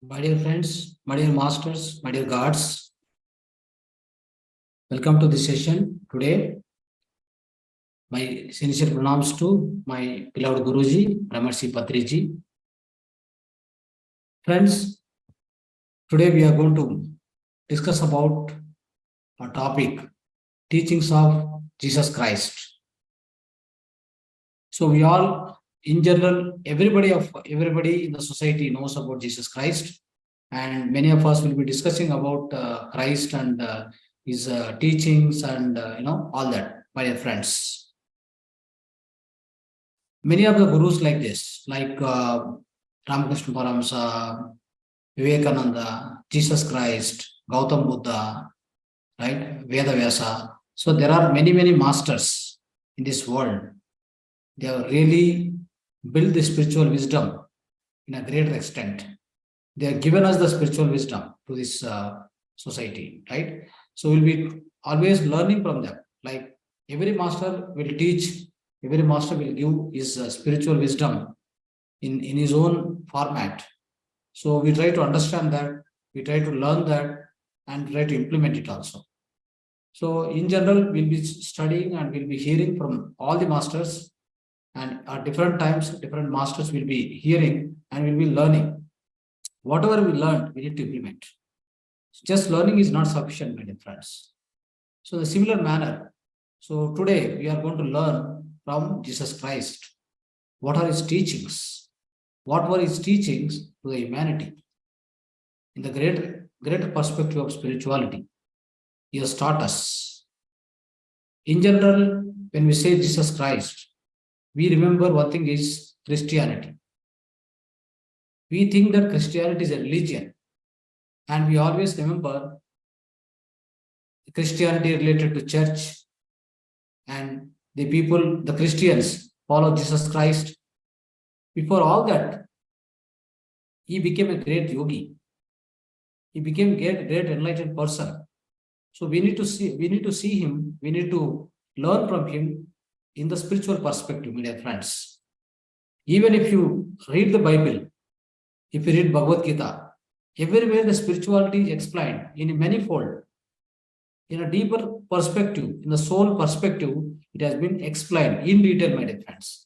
My dear friends, my dear masters, my dear gods, welcome to this session today. My sincere pranams to my beloved Guruji, Ramarsi Patriji. Friends, today we are going to discuss about a topic, teachings of Jesus Christ. So we all, in general, everybody in the society knows about Jesus Christ, and many of us will be discussing about Christ and his teachings and all that, my dear friends. Many of the gurus like this, like Ramakrishna Paramsa, Vivekananda, Jesus Christ, Gautam Buddha, right, Veda Vyasa. So there are many masters in this world. They have really built the spiritual wisdom in a greater extent. They have given us the spiritual wisdom to this society, right? So we'll be always learning from them. Like every master will teach, every master will give his spiritual wisdom in his own format. So we try to understand that, we try to learn that, and try to implement it also. So in general, we'll be studying and we'll be hearing from all the masters, and at different times, different masters will be hearing and will be learning. Whatever we learned, we need to implement. Just learning is not sufficient, my dear friends. So the similar manner. So today we are going to learn from Jesus Christ. What are his teachings? What were his teachings to the humanity? In the greater perspective of spirituality, he has taught us. In general, when we say Jesus Christ, we remember one thing is Christianity. We think that Christianity is a religion, and we always remember Christianity related to church, and the people, the Christians, follow Jesus Christ. Before all that, he became a great yogi. He became a great enlightened person. So we need to see him, we need to learn from him in the spiritual perspective, my dear friends. Even if you read the Bible, if you read Bhagavad Gita, everywhere the spirituality is explained in a manifold, in a deeper perspective, in the soul perspective, it has been explained in detail, my dear friends.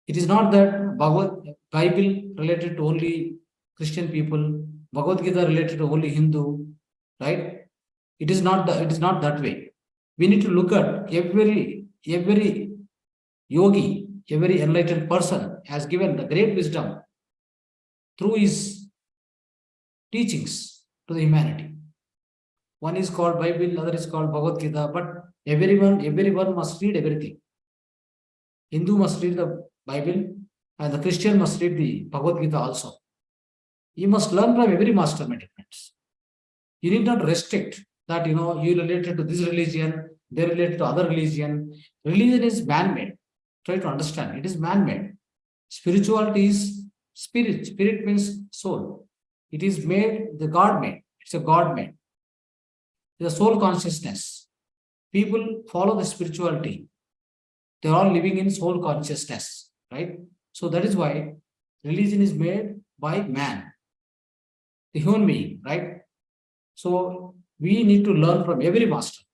It is not that Bible related to only Christian people, Bhagavad Gita related to only Hindu, right? It is not that way. We need to look at every yogi, every enlightened person has given the great wisdom through his teachings to the humanity. One is called Bible, other is called Bhagavad Gita, but everyone must read everything. Hindu must read the Bible, and the Christian must read the Bhagavad Gita also. You must learn from every master, my friends. You need not restrict that, you related to this religion, they related to other religion. Religion is man-made. Try to understand. It is man-made. Spirituality is spirit. Spirit means soul. It is made, the God-made. It's a God-made. The soul consciousness. People follow the spirituality. They're all living in soul consciousness, right? So that is why religion is made by man, the human being, right? So we need to learn from every master.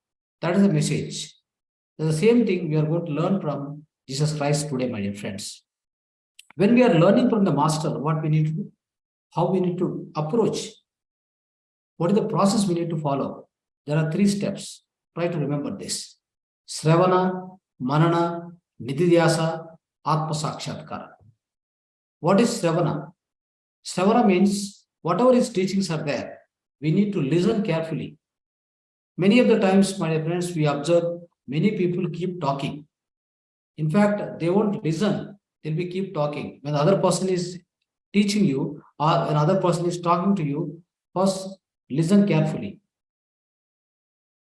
That is the message. The same thing we are going to learn from Jesus Christ today, my dear friends. When we are learning from the master, what we need to do, how we need to approach, what is the process we need to follow? There are 3 steps. Try to remember this. Sravana, Manana, Nididhyasa, Atma Sakshatkara. What is Sravana? Sravana means whatever his teachings are there, we need to listen carefully. Many of the times, my friends, we observe many people keep talking. In fact, they won't listen. They'll be keep talking. When the other person is teaching you or another person is talking to you, first listen carefully.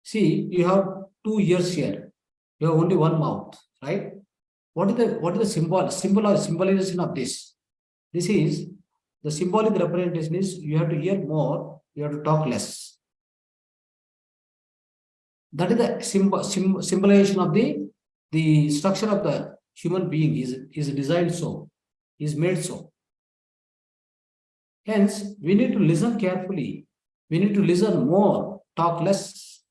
See, you have 2 ears here. You have only one mouth, right? What is the symbolization of this? This is the symbolic representation is you have to hear more, you have to talk less. That is the symbolization of the structure of the human being is designed so, is made so. Hence, we need to listen carefully. We need to listen more, talk less.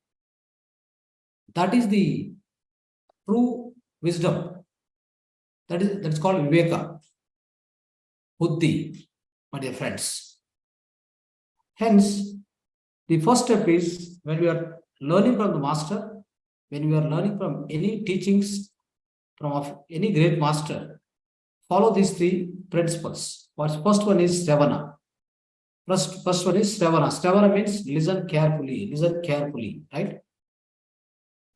That is the true wisdom. That's called Viveka, Buddhi, my dear friends. Hence, the first step is when we are learning from the master, when we are learning from any teachings from any great master, follow these three principles. First one is Sravana. First one is Sravana. Sravana means listen carefully, right?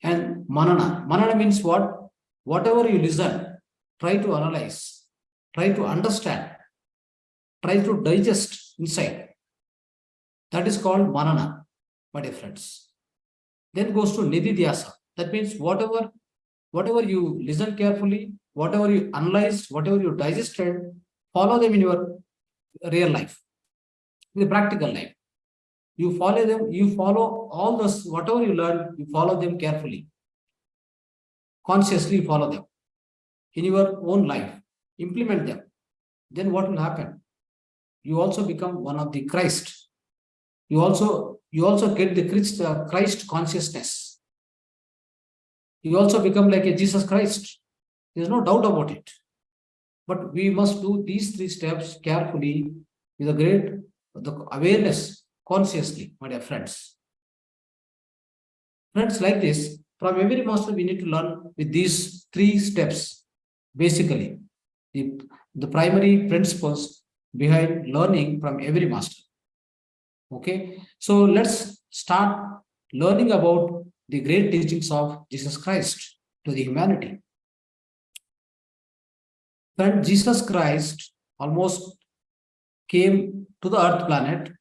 And Manana. Manana means what? Whatever you listen, try to analyze, try to understand, try to digest inside. That is called Manana, my dear friends. Then goes to Nididhyasa. That means whatever you listen carefully, whatever you analyze, whatever you digested, follow them in your real life, in the practical life. You follow them, you follow all those, whatever you learn, you follow them carefully. Consciously follow them in your own life. Implement them. Then what will happen? You also become one of the Christ. You also get the Christ consciousness. You also become like a Jesus Christ. There's no doubt about it. But we must do these three steps carefully with the awareness, consciously, my dear friends. Friends, like this, from every master, we need to learn with these three steps. Basically, the primary principles behind learning from every master. Okay, so let's start learning about the great teachings of Jesus Christ to the humanity. Friend, Jesus Christ almost came to the earth planet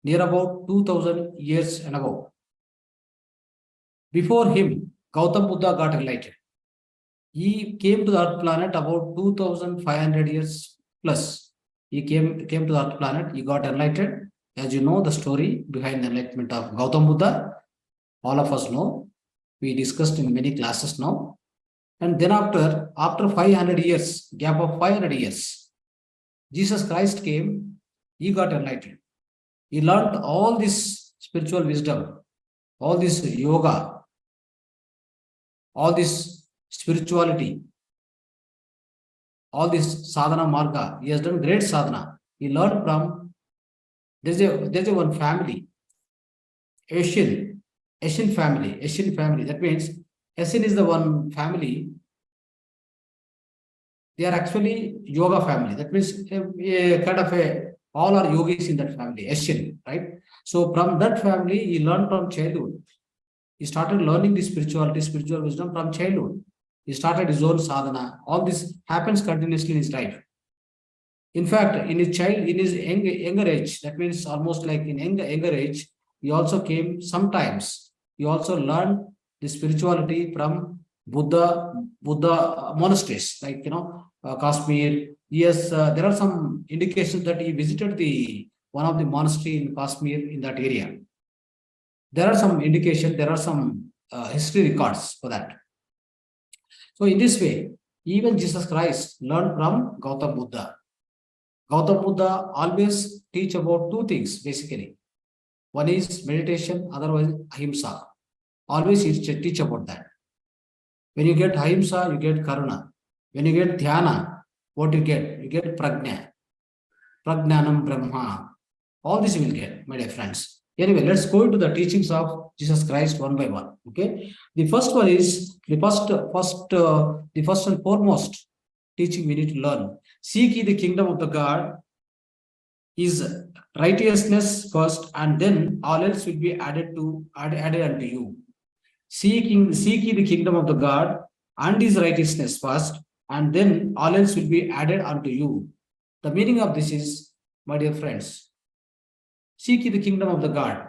near about 2000 years and above. Before him, Gautam Buddha got enlightened. He came to the earth planet about 2500 years plus. He came to the earth planet, he got enlightened. As you know, the story behind the enlightenment of Gautam Buddha, all of us know. We discussed in many classes now. And then after 500 years, gap of 500 years, Jesus Christ came, he got enlightened. He learned all this spiritual wisdom, all this yoga, all this spirituality, all this sadhana marga. He has done great sadhana. He learned from, there's a one family, Asian family. That means Asian is the one family. They are actually yoga family. That means all are yogis in that family, Asian, right? So from that family, he learned from childhood. He started learning the spiritual wisdom from childhood. He started his own sadhana. All this happens continuously in his life. In fact, in his younger age, that means almost like in younger age, he also came sometimes. He also learned the spirituality from Buddha monasteries, like Kashmir. Yes, there are some indications that he visited one of the monastery in Kashmir in that area. There are some indications, there are some history records for that. So in this way, even Jesus Christ learned from Gautam Buddha. Gautam Buddha always teach about two things, basically. One is meditation, otherwise ahimsa. Always he teach about that. When you get ahimsa, you get karuna. When you get dhyana, what you get? You get prajna. Prajnanam Brahma. All this you will get, my dear friends. Anyway, let's go into the teachings of Jesus Christ one by one. Okay. The first one is the first and foremost teaching we need to learn. Seek ye the kingdom of the God is righteousness first, and then all else will be added unto you. Seek ye the kingdom of the God and his righteousness first, and then all else will be added unto you. The meaning of this is, my dear friends, seek ye the kingdom of the God.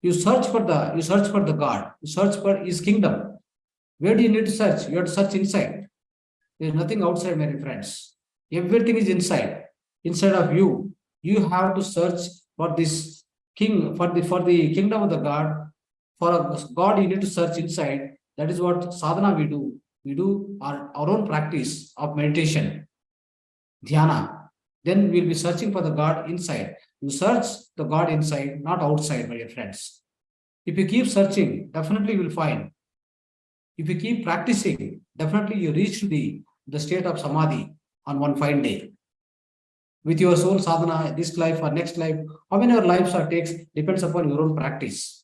You search for the God. You search for his kingdom. Where do you need to search? You have to search inside. There is nothing outside, my dear friends. Everything is inside of you. You have to search for this king, for the kingdom of the God. For a God, you need to search inside. That is what sadhana we do. We do our own practice of meditation, dhyana. then we'll be searching for the God inside. You search the God inside, not outside, my dear friends. If you keep searching, definitely you will find. If you keep practicing, definitely you reach the state of samadhi on one fine day. With your soul sadhana, this life or next life, how many your lives are takes depends upon your own practice.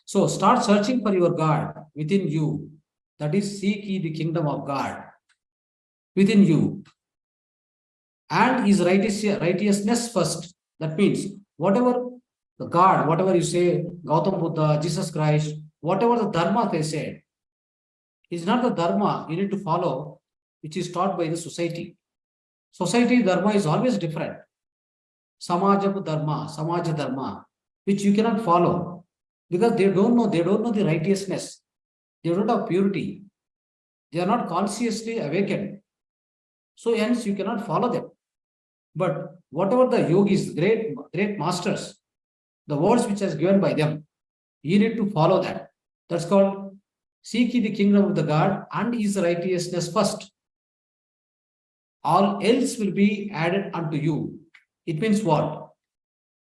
So start searching for your God within you. That is, seek ye the kingdom of God within you. And his righteousness first. That means whatever the God, whatever you say, Gautam Buddha, Jesus Christ, whatever the dharma they said, is not the dharma you need to follow, which is taught by the society. Society dharma is always different. Samajab dharma, which you cannot follow because they don't know the righteousness. They don't have purity. They are not consciously awakened. So hence you cannot follow them. But whatever the yogis, great masters, the words which is given by them, you need to follow that. That's called seek ye the kingdom of the God and his righteousness first. All else will be added unto you. It means what?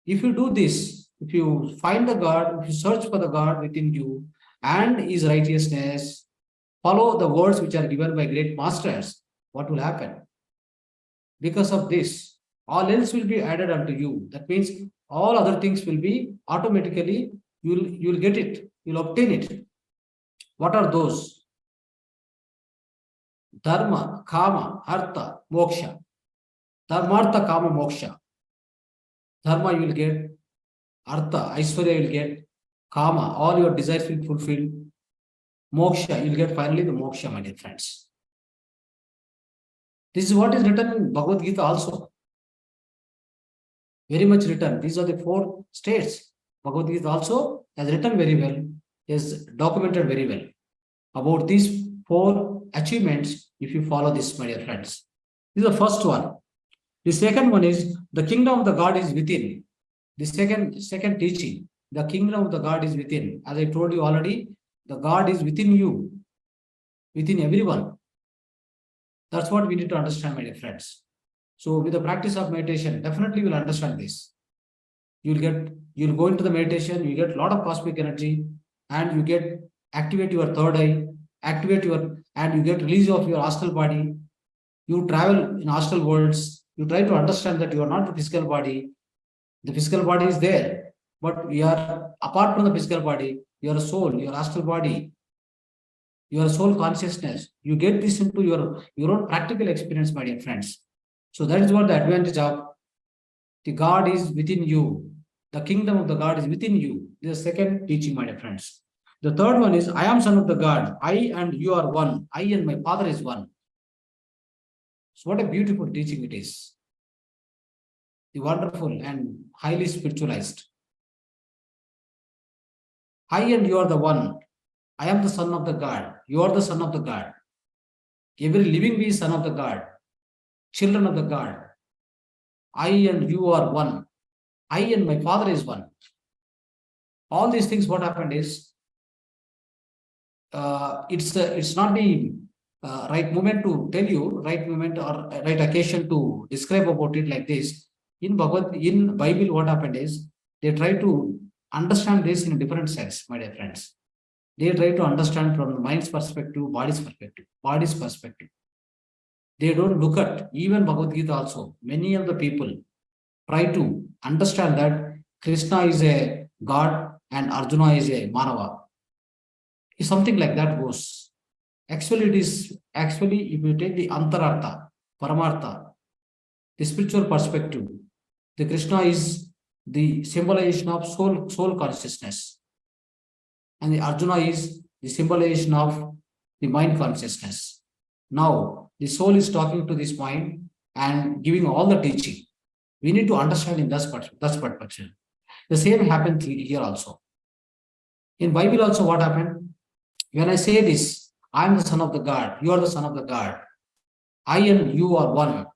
If you do this, if you find the God, if you search for the God within you and his righteousness, follow the words which are given by great masters, what will happen? Because of this, all else will be added unto you. That means all other things will be automatically, you'll get it, you'll obtain it. What are those? Dharma, kama, artha, moksha. Dharma, artha, kama, moksha. Dharma you will get, artha, aishwarya you will get, kama, all your desires will fulfill. Moksha, you will get finally the moksha, my dear friends. This is what is written in Bhagavad Gita also. Very much written. These are the 4 states. Bhagavad Gita also has written very well, is documented very well about these 4 achievements if you follow this, my dear friends. This is the first one. The second one is the kingdom of the God is within. The second teaching, the kingdom of the God is within. As I told you already, the God is within you, within everyone. That's what we need to understand, my dear friends. So with the practice of meditation, definitely you will understand this. You'll go into the meditation, you get a lot of cosmic energy, and you activate your third eye, and you get release of your astral body. You travel in astral worlds. You try to understand that you are not the physical body. The physical body is there, but we are apart from the physical body. You are a soul, your astral body, your soul consciousness. You get this into your own practical experience, my dear friends. So that is what the advantage of the God is within you. The kingdom of the God is within you. This is the second teaching, my dear friends. The third one is, I am son of the God. I and you are one. I and my Father is one. So what a beautiful teaching it is. The wonderful and highly spiritualized. I and you are the one. I am the son of the God. You are the son of the God. Every living being is son of the God. Children of the God. I and you are one. I and my Father is one. All these things, what happened is, it's not the right moment to tell you, right moment or right occasion to describe about it like this. In Bible, what happened is, they try to understand this in a different sense, my dear friends. They try to understand from the mind's perspective, body's perspective. They don't look at, even Bhagavad Gita also, many of the people try to understand that Krishna is a God and Arjuna is a Manava. If something like that goes. Actually, if you take the Antarartha, Paramartha, the spiritual perspective, the Krishna is the symbolization of soul consciousness. And the Arjuna is the symbolization of the mind consciousness. Now, the soul is talking to this mind and giving all the teaching. We need to understand in that perspective. The same happened here also. In Bible also, what happened? When I say this, I am the son of the God, you are the son of the God. I and you are one.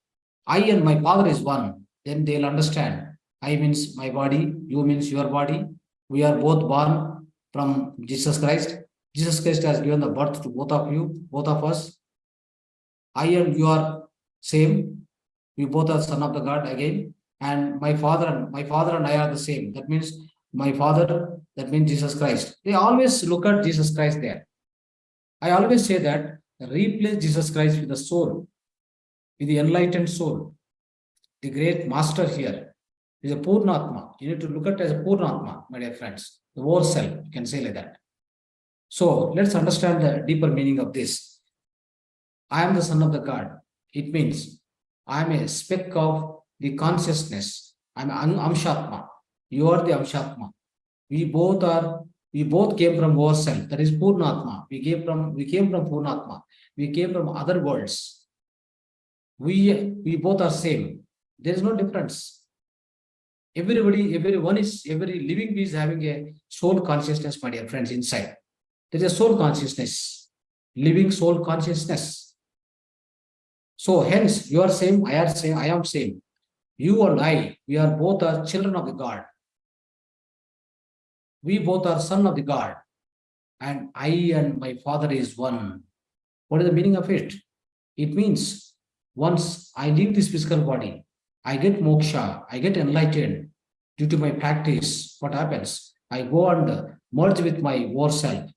I and my Father is one. Then they'll understand. I means my body, you means your body. We are both born from Jesus Christ. Jesus Christ has given the birth to both of you, both of us. I and you are same. We both are son of the God again. And my father and I are the same. That means my father, that means Jesus Christ. They always look at Jesus Christ there. I always say that replace Jesus Christ with the soul, with the enlightened soul. The great master here is a Purnatma. You need to look at it as a Purnatma, my dear friends. The whole self, you can say like that. So let's understand the deeper meaning of this. I am the son of the God. It means I am a speck of the consciousness. I am Amshatma. You are the Amshatma. We both came from ourself. That is Purnatma. We came from Purnatma. We came from other worlds. We both are same. There is no difference. Every living being is having a soul consciousness, my dear friends, inside. There is a soul consciousness, living soul consciousness. So hence, you are same, I am same. You and I, we are both are children of the God. We both are son of the God. And I and my father is one. What is the meaning of it? It means once I leave this physical body, I get moksha, I get enlightened due to my practice. What happens? I go and merge with my war self.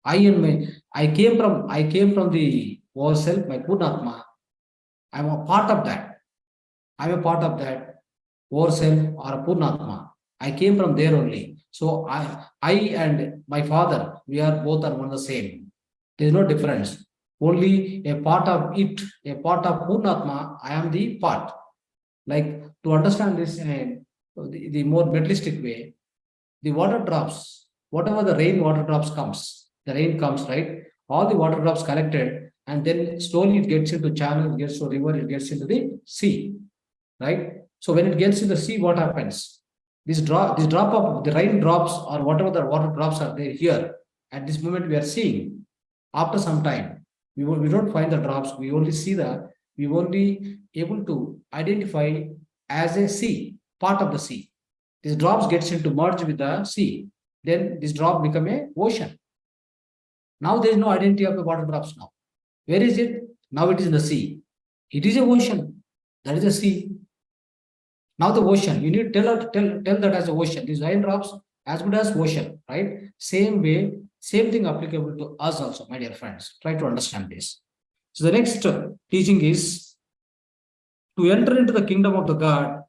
I came from the war self, my Purnatma. I'm a part of that. I'm a part of that war self or a Purnatma. I came from there only. So I and my father, we are both are one the same. There is no difference. Only a part of it, a part of Purnatma, I am the part. Like to understand this in the more materialistic way, the water drops, whatever the rain water drops comes, the rain comes, right? All the water drops collected, and then slowly it gets into channel, it gets to river, it gets into the sea, right? So when it gets in the sea, what happens? This drop of the rain drops or whatever the water drops are there here. At this moment, we are seeing. After some time, we don't find the drops. We only see we only able to identify as a sea, part of the sea. These drops gets into merge with the sea. Then this drop become a ocean. Now there is no identity of the water drops now. Where is it? Now it is in the sea. It is a ocean. That is a sea. Now the ocean, you need to tell that as a ocean. These rain drops as good as ocean, right? Same way, same thing applicable to us also, my dear friends. Try to understand this. So the next teaching is to enter into the kingdom of the God.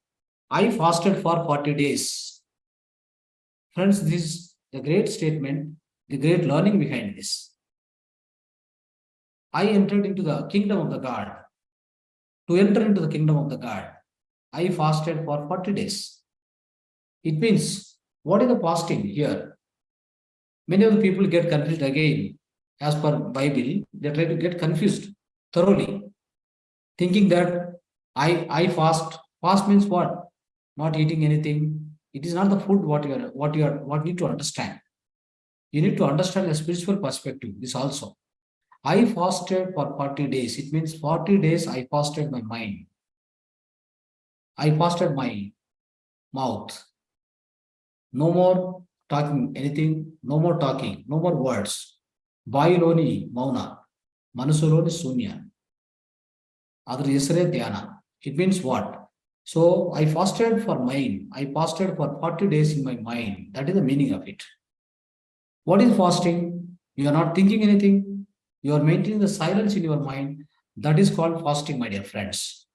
I fasted for 40 days. Friends, this is the great statement, the great learning behind this. I entered into the kingdom of the God. To enter into the kingdom of the God, I fasted for 40 days. It means, what is the fasting here? Many of the people get confused again. As per Bible, they try to get confused thoroughly, thinking that I fast. Fast means what? Not eating anything. It is not the food what you need to understand. You need to understand a spiritual perspective. This also. I fasted for 40 days. It means 40 days I fasted my mind. I fasted my mouth. No more talking anything, no more talking, no more words. Vailoni mauna, manusuloni sunya. Adar yesare dhyana. It means what? So I fasted for mind. I fasted for 40 days in my mind. That is the meaning of it. What is fasting? You are not thinking anything. You are maintaining the silence in your mind. That is called fasting, my dear friends.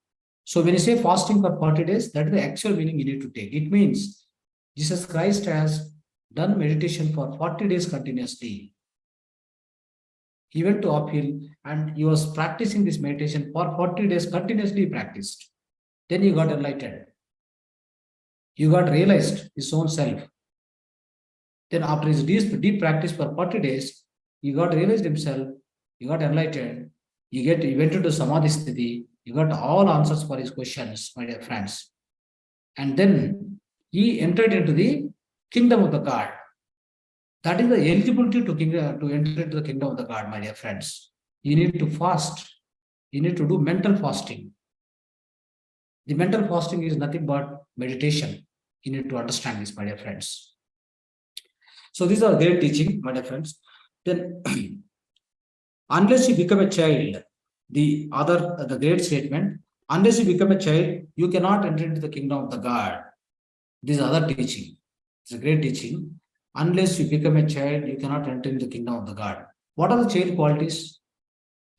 So when you say fasting for 40 days, that is the actual meaning you need to take. It means Jesus Christ has done meditation for 40 days continuously. He went to uphill and he was practicing this meditation for 40 days continuously practiced. Then he got enlightened. You got realized his own self. Then after his deep practice for 40 days, he got realized himself, he got enlightened, he went into Samadhi Sthiti, he got all answers for his questions, my dear friends. And then he entered into the kingdom of the God. That is the eligibility to enter into the kingdom of the God, my dear friends. You need to fast. You need to do mental fasting. The mental fasting is nothing but meditation. You need to understand this, my dear friends. So these are great teaching, my dear friends. Then, unless you become a child, the great statement, Unless you become a child, you cannot enter into the kingdom of the God. This is other teaching. It's a great teaching. Unless you become a child, you cannot enter into the kingdom of the God. What are the child qualities?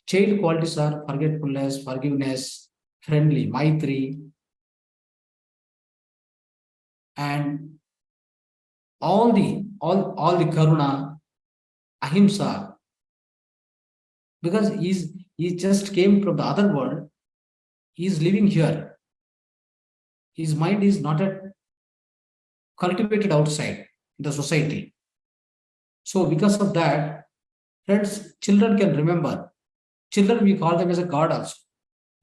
Child qualities are forgetfulness, forgiveness, friendly, maitri, and all the karuna, ahimsa, because he just came from the other world, he is living here. His mind is not yet cultivated outside in the society. So because of that, friends, children can remember. Children, we call them as a God also.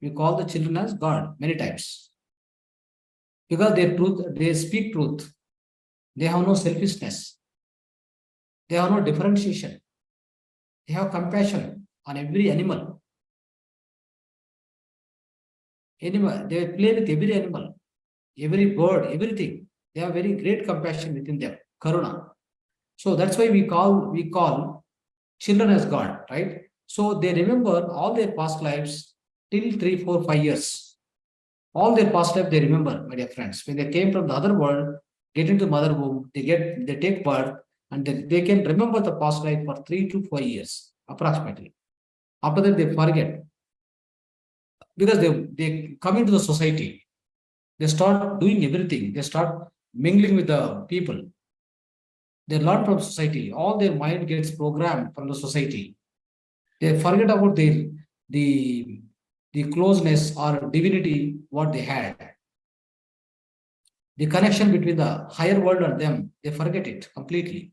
We call the children as God many times. Because they speak truth. They have no selfishness. They have no differentiation. They have compassion on every animal. They play with every animal, every bird, everything. They have very great compassion within them, karuna. So that's why we call children as God, right? So they remember all their past lives till 3, 4, 5 years. All their past life they remember, my dear friends. When they came from the other world, get into mother womb, they take birth, and they can remember the past life for 3 to 5 years, approximately. After that, they forget because they come into the society. They start doing everything. They start mingling with the people. They learn from society. All their mind gets programmed from the society. They forget about the the closeness or divinity what they had. The connection between the higher world and them, they forget it completely.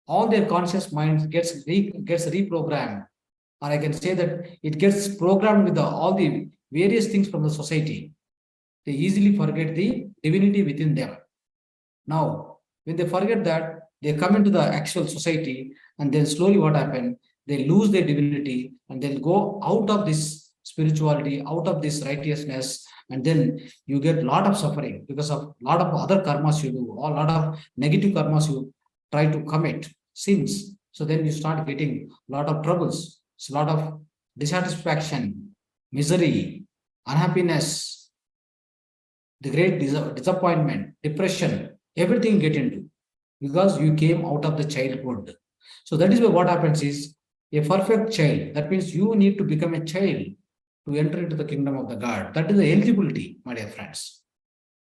All their conscious mind gets reprogrammed, or I can say that it gets programmed with all the various things from the society. They easily forget the divinity within them. Now, when they forget that, they come into the actual society, and then slowly what happens? They lose their divinity, and they'll go out of this spirituality, out of this righteousness, and then you get a lot of suffering because of a lot of other karmas you do, or a lot of negative karmas you try to commit, sins. So then you start getting a lot of troubles, a lot of dissatisfaction, misery, unhappiness, the great disappointment, depression, everything get into because you came out of the childhood. So that is why what happens is a perfect child. That means you need to become a child to enter into the kingdom of the God. That is the eligibility, my dear friends.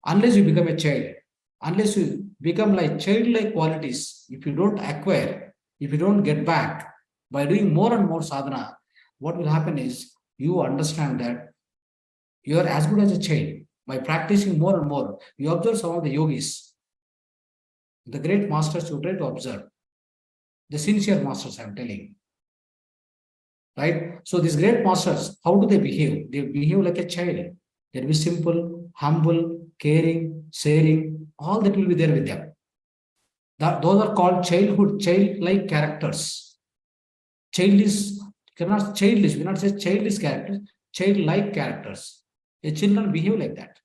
Unless you become a child, unless you become like childlike qualities, if you don't acquire, if you don't get back by doing more and more sadhana, what will happen is you understand that you are as good as a child. By practicing more and more, you observe some of the yogis, the great masters you try to observe, the sincere masters I'm telling, right? So these great masters, how do they behave? They behave like a child. They'll be simple, humble, caring, sharing, all that will be there with them. Those are called childlike characters. We not say childish characters, childlike characters. A children behave like that.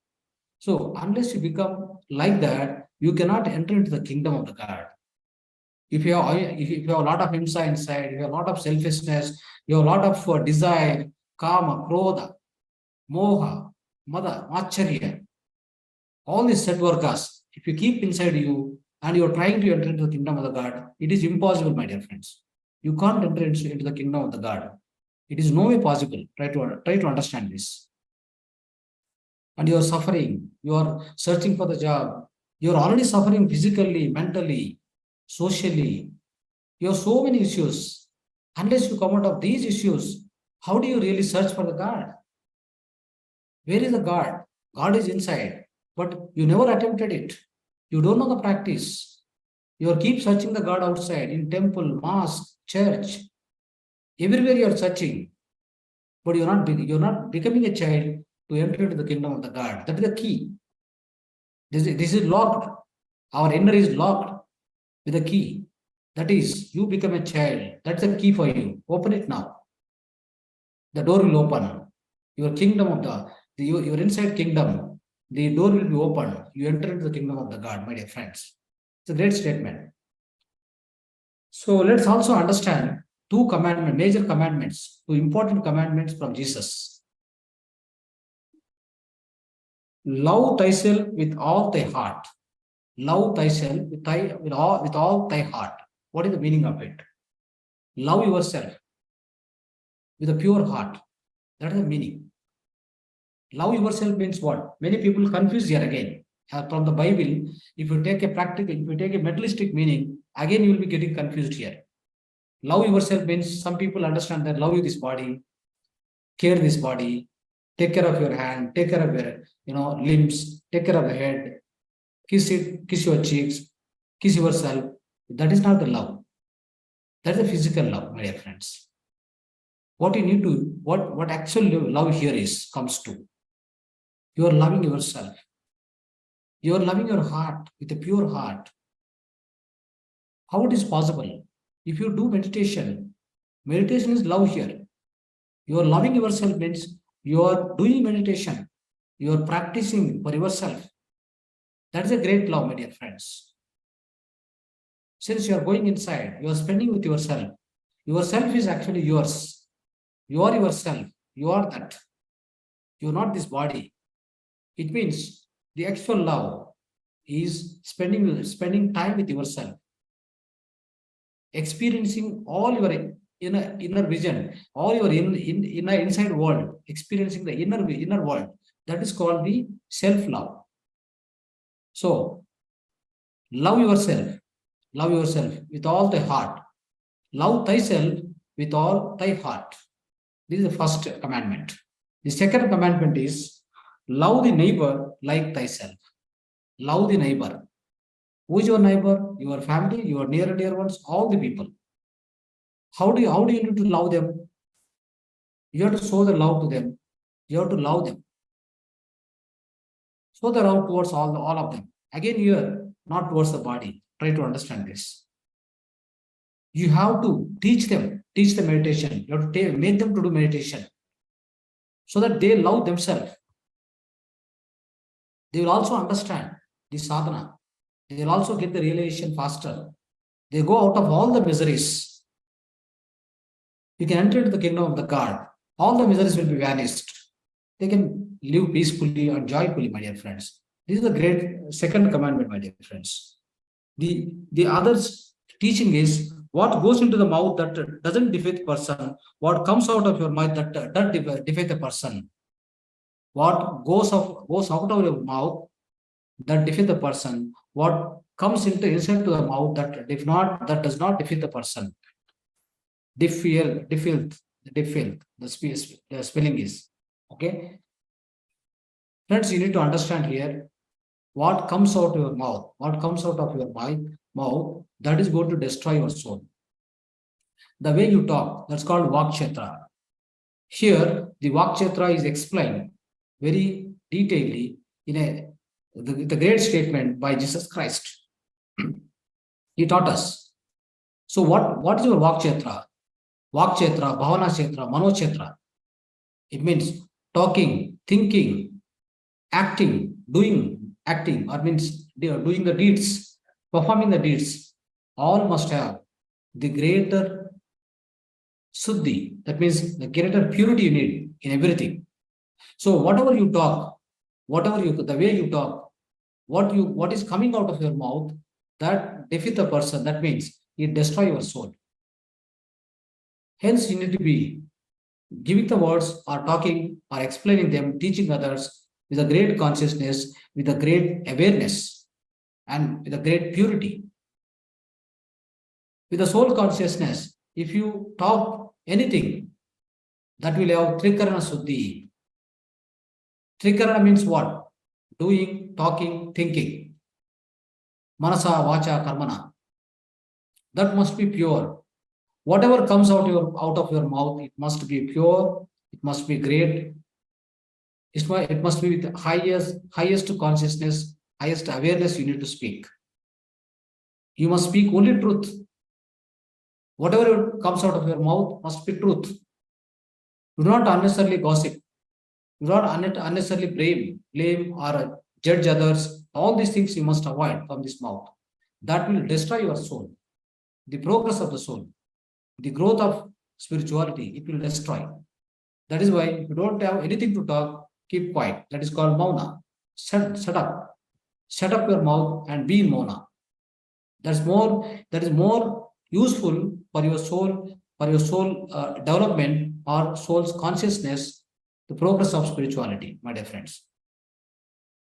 So unless you become like that, you cannot enter into the kingdom of the God. If you have a lot of himsa inside, you have a lot of selfishness, you have a lot of desire, kama, krodha, moha, mada, macharya, all these set workas, if you keep inside you and you're trying to enter into the kingdom of the God, it is impossible, my dear friends. You can't enter into the kingdom of the God. It is no way possible. Try to understand this. And you are suffering, you are searching for the job, you are already suffering physically, mentally, socially. You have so many issues. Unless you come out of these issues, how do you really search for the God? Where is the God? God is inside, but you never attempted it. You don't know the practice. You keep searching the God outside, in temple, mosque, church. Everywhere you are searching, but you're not becoming a child to enter into the kingdom of the God. That is the key. This is locked. Our inner is locked with a key. That is, you become a child. That's the key for you. Open it now. The door will open. Your kingdom of your inside kingdom, the door will be open. You enter into the kingdom of the God, my dear friends. It's a great statement. So let's also understand two major commandments, two important commandments from Jesus. Love thyself with all thy heart. Love thyself with all thy heart. What is the meaning of it? Love yourself with a pure heart. That is the meaning. Love yourself means what? Many people confuse here again. From the Bible, if you take a practical, if you take a materialistic meaning, again you will be getting confused here. Love yourself means some people understand that love this body, care this body, take care of your hand, take care of your limbs, take care of the head, kiss it, kiss your cheeks, kiss yourself. That is not the love. That is the physical love, my dear friends. What you need to, what actual love here comes to. You are loving yourself. You are loving your heart with a pure heart. How it is possible? If you do meditation, meditation is love here. You are loving yourself means you are doing meditation. You are practicing for yourself. That is a great love, my dear friends. Since you are going inside, you are spending with yourself. Yourself is actually yours. You are yourself. You are that. You are not this body. It means the actual love is spending time with yourself, experiencing all your inner vision, all your inner inside world, experiencing the inner world. That is called the self-love. So, love yourself with all thy heart. Love thyself with all thy heart. This is the first commandment. The second commandment is love the neighbor like thyself. Love the neighbor. Who is your neighbor? Your family, your near and dear ones, all the people. How do you need to love them? You have to show the love to them. You have to love them. Show the love towards all of them. Again, here, not towards the body. Try to understand this. You have to teach the meditation. You have to make them to do meditation so that they love themselves. They will also understand the sadhana. They will also get the realization faster. They go out of all the miseries. You can enter into the kingdom of the God. All the miseries will be vanished. They can live peacefully and joyfully, my dear friends. This is the great second commandment, my dear friends. The other teaching is what goes into the mouth that doesn't defeat the person, what comes out of your mouth that defeat the person. What goes out of your mouth that defeat the person, what comes inside to the mouth that does not defeat the person. Defeat, the spelling is. Okay. Friends, you need to understand here what comes out of your mouth, that is going to destroy your soul. The way you talk, that's called kshetra. Here, the kshetra is explained very detailedly in the great statement by Jesus Christ. He taught us. So what is your kshetra? Kshetra, bhavana kshetra, mano kshetra. It means talking, thinking, acting, or means doing the deeds, performing the deeds. All must have the greater suddhi. That means the greater purity you need in everything. So whatever you talk, the way you talk, what is coming out of your mouth, that defeat the person. That means it destroy your soul. Hence, you need to be giving the words or talking or explaining them, teaching others with a great consciousness, with a great awareness, and with a great purity. With the soul consciousness, if you talk anything, that will have trikarana suddhi. Trikarana means what? Doing, talking, thinking. Manasa, vacha, karmana. That must be pure. Whatever comes out of your mouth, it must be pure, it must be great. It must be with highest consciousness, highest awareness you need to speak. You must speak only truth. Whatever comes out of your mouth must be truth. Do not unnecessarily gossip. Do not unnecessarily blame or judge others. All these things you must avoid from this mouth. That will destroy your soul. The progress of the soul, the growth of spirituality, it will destroy. That is why if you don't have anything to talk, keep quiet. That is called mauna. Shut up. Shut up your mouth and be in Mona. That is more useful for your soul development or soul's consciousness, the progress of spirituality, my dear friends.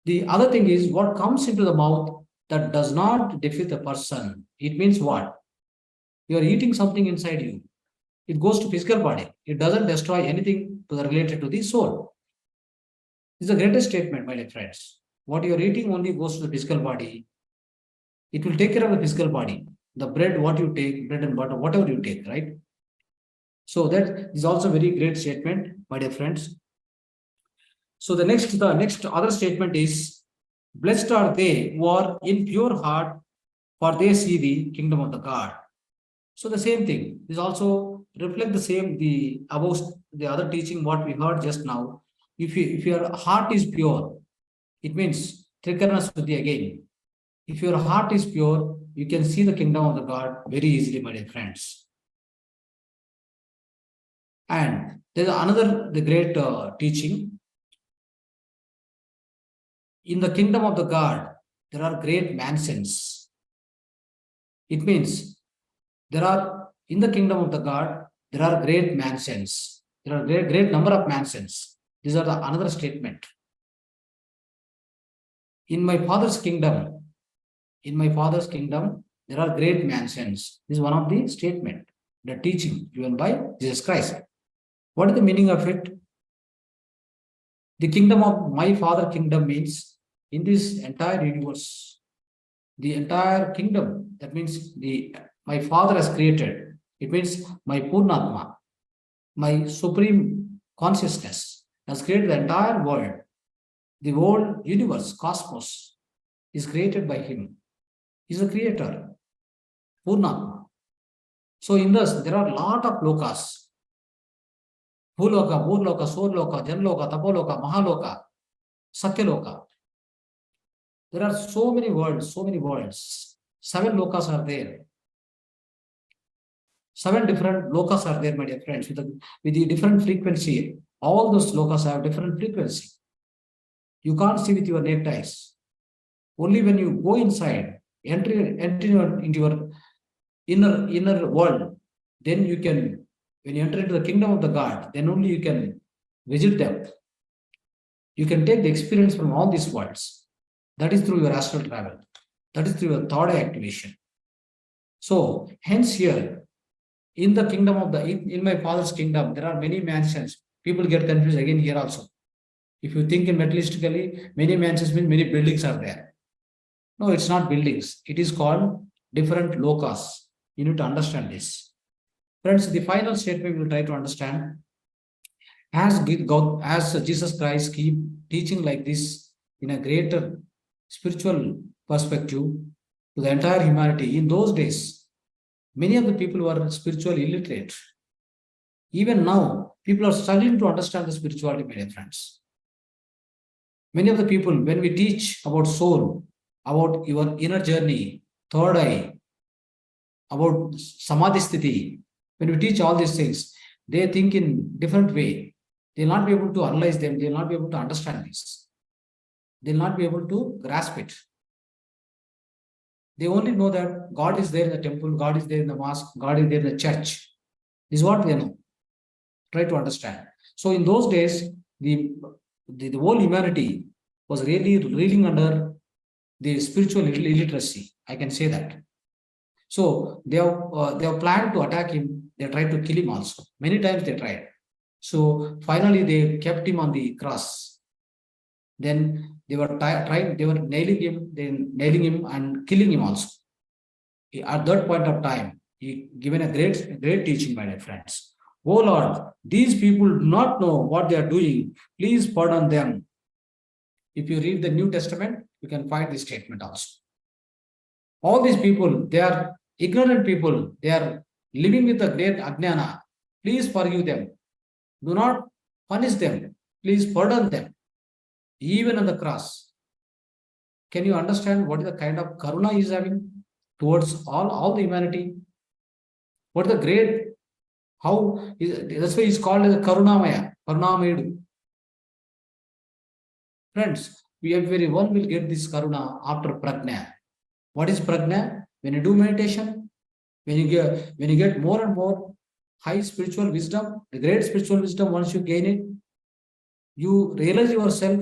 The other thing is what comes into the mouth that does not defeat the person. It means what? You are eating something inside you. It goes to physical body. It doesn't destroy anything related to the soul. This is the greatest statement, my dear friends. What you are eating only goes to the physical body. It will take care of the physical body. The bread, what you take, bread and butter, whatever you take, right? So that is also a very great statement, my dear friends. So the next other statement is, blessed are they who are in pure heart, for they see the kingdom of the God. So the same thing is also reflect the above the other teaching what we heard just now. If your heart is pure, it means Trikarna Suddhi again. If your heart is pure, you can see the kingdom of the God very easily, my dear friends. And there's the great teaching. In the kingdom of the God, there are great mansions. It means in the kingdom of the God, there are great mansions. There are great number of mansions. These are another statement. In my Father's kingdom, there are great mansions. This is one of the statement, the teaching given by Jesus Christ. What is the meaning of it? The kingdom of my Father kingdom means in this entire universe, the entire kingdom, that means my Father has created. It means my Purnatma, my supreme consciousness has created the entire world. The whole universe, cosmos, is created by him. He is the creator, Purnatma. So in this, there are a lot of lokas. Bhuloka, Burloka, Surloka, Janloka, Tapoloka, Mahaloka, Satyaloka. There are so many worlds. 7 lokas are there. 7 different lokas are there, my dear friends, with the different frequency. All those lokas have different frequency. You can't see with your naked eyes. Only when you go inside, enter into your inner world, then you can, when you enter into the kingdom of the God, then only you can visit them. You can take the experience from all these worlds. That is through your astral travel. That is through your third eye activation. So, hence here, in the kingdom of in my Father's kingdom, there are many mansions. People get confused again here also. If you think in materialistically, many mansions means many buildings are there. No, it's not buildings. It is called different lokas. You need to understand this. Friends, the final statement we will try to understand. As Jesus Christ keep teaching like this in a greater spiritual perspective to the entire humanity, in those days, many of the people were spiritually illiterate. Even now, people are struggling to understand the spirituality, my dear friends. Many of the people, when we teach about soul, about your inner journey, third eye, about samadhi sthiti, when we teach all these things, they think in different way. They will not be able to analyze them. They will not be able to understand this. They will not be able to grasp it. They only know that God is there in the temple, God is there in the mosque, God is there in the church. This is what they know. Try to understand. So in those days, the whole humanity was really reeling under the spiritual illiteracy. I can say that. So they have planned to attack him. They tried to kill him also. Many times they tried. So finally they kept him on the cross. Then they were nailing him and killing him also. At that point of time, he given a great teaching, my dear friends. Oh Lord, these people do not know what they are doing. Please pardon them. If you read the New Testament, you can find this statement also. All these people, they are ignorant people. They are living with a great Ajnana. Please forgive them. Do not punish them. Please pardon them. Even on the cross. Can you understand what is the kind of karuna he is having towards all the humanity? What is the great, that's why he's called as a Karunamaya, Karunamayudu. Friends, everyone will get this karuna after prajna. What is prajna? When you do meditation, when you get more and more high spiritual wisdom, the great spiritual wisdom, once you gain it, you realize yourself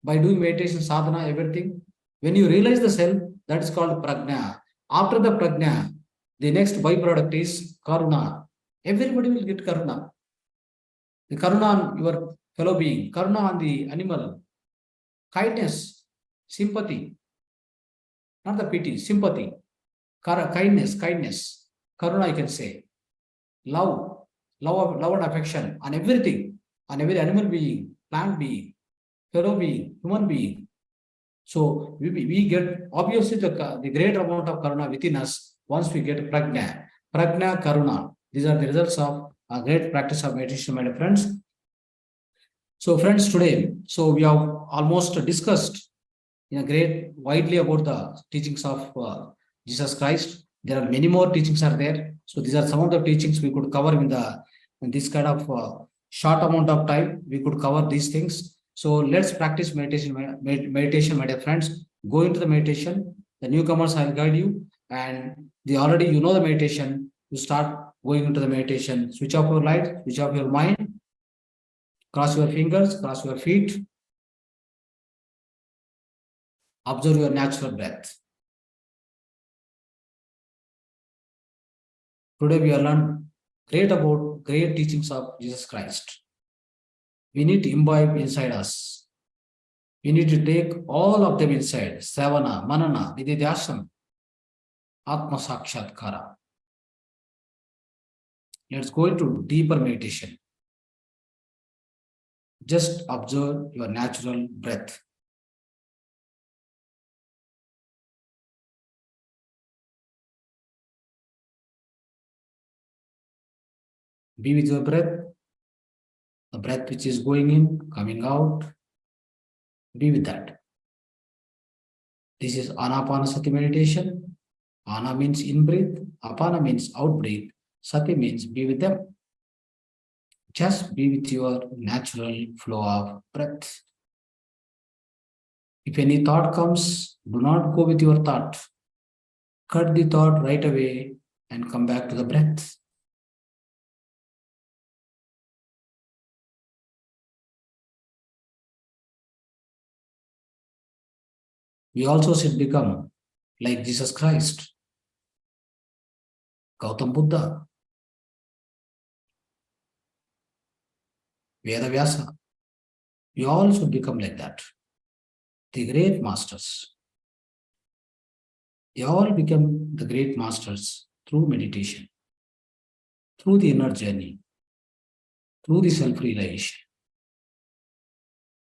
by doing meditation, sadhana, everything. When you realize the self, that is called prajna. After the prajna, the next byproduct is karuna. Everybody will get karuna. The karuna on your fellow being, karuna on the animal, kindness, sympathy, not the pity, sympathy, kindness, karuna, I can say, love and affection on everything, on every animal being, plant being, fellow being, human being. So we get obviously the great amount of karuna within us once we get prajna, karuna. These are the results of a great practice of meditation, my friends. So, friends, today, so we have almost discussed in a great widely about the teachings of Jesus Christ. There are many more teachings are there. So these are some of the teachings we could cover in this kind of short amount of time. We could cover these things. So let's practice meditation, my dear friends. Go into the meditation. The newcomers, I'll guide you, and the already you know the meditation. You start going into the meditation. Switch off your light. Switch off your mind. Cross your fingers. Cross your feet. Observe your natural breath. Today we are learned great teachings of Jesus Christ. We need to imbibe inside us. We need to take all of them inside. Savana, Manana, Nididhyasana, Atma Sakshatkara. Let's go into deeper meditation. Just observe your natural breath. Be with your breath. The breath which is going in, coming out. Be with that. This is Anapanasati meditation. Ana means in breath. Apana means out breath. Sati means be with them. Just be with your natural flow of breath. If any thought comes, do not go with your thought. Cut the thought right away and come back to the breath. We also should become like Jesus Christ, Gautam Buddha, Veda Vyasa. We all should become like that. The great masters. They all become the great masters through meditation, through the inner journey, through the self-realization,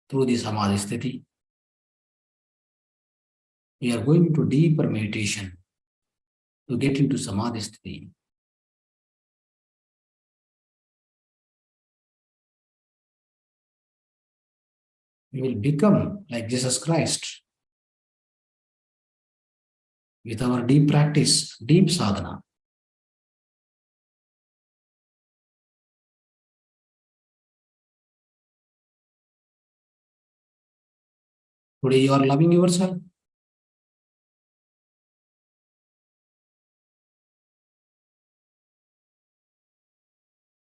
through the samadhi sthiti. We are going into deeper meditation to get into samadhi sthiti. We will become like Jesus Christ with our deep practice, deep sadhana. Today you are loving yourself.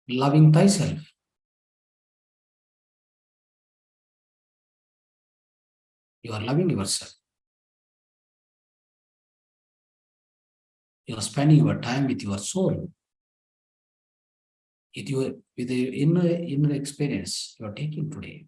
Loving thyself. You are loving yourself. You are spending your time with your soul, with the inner experience you are taking today.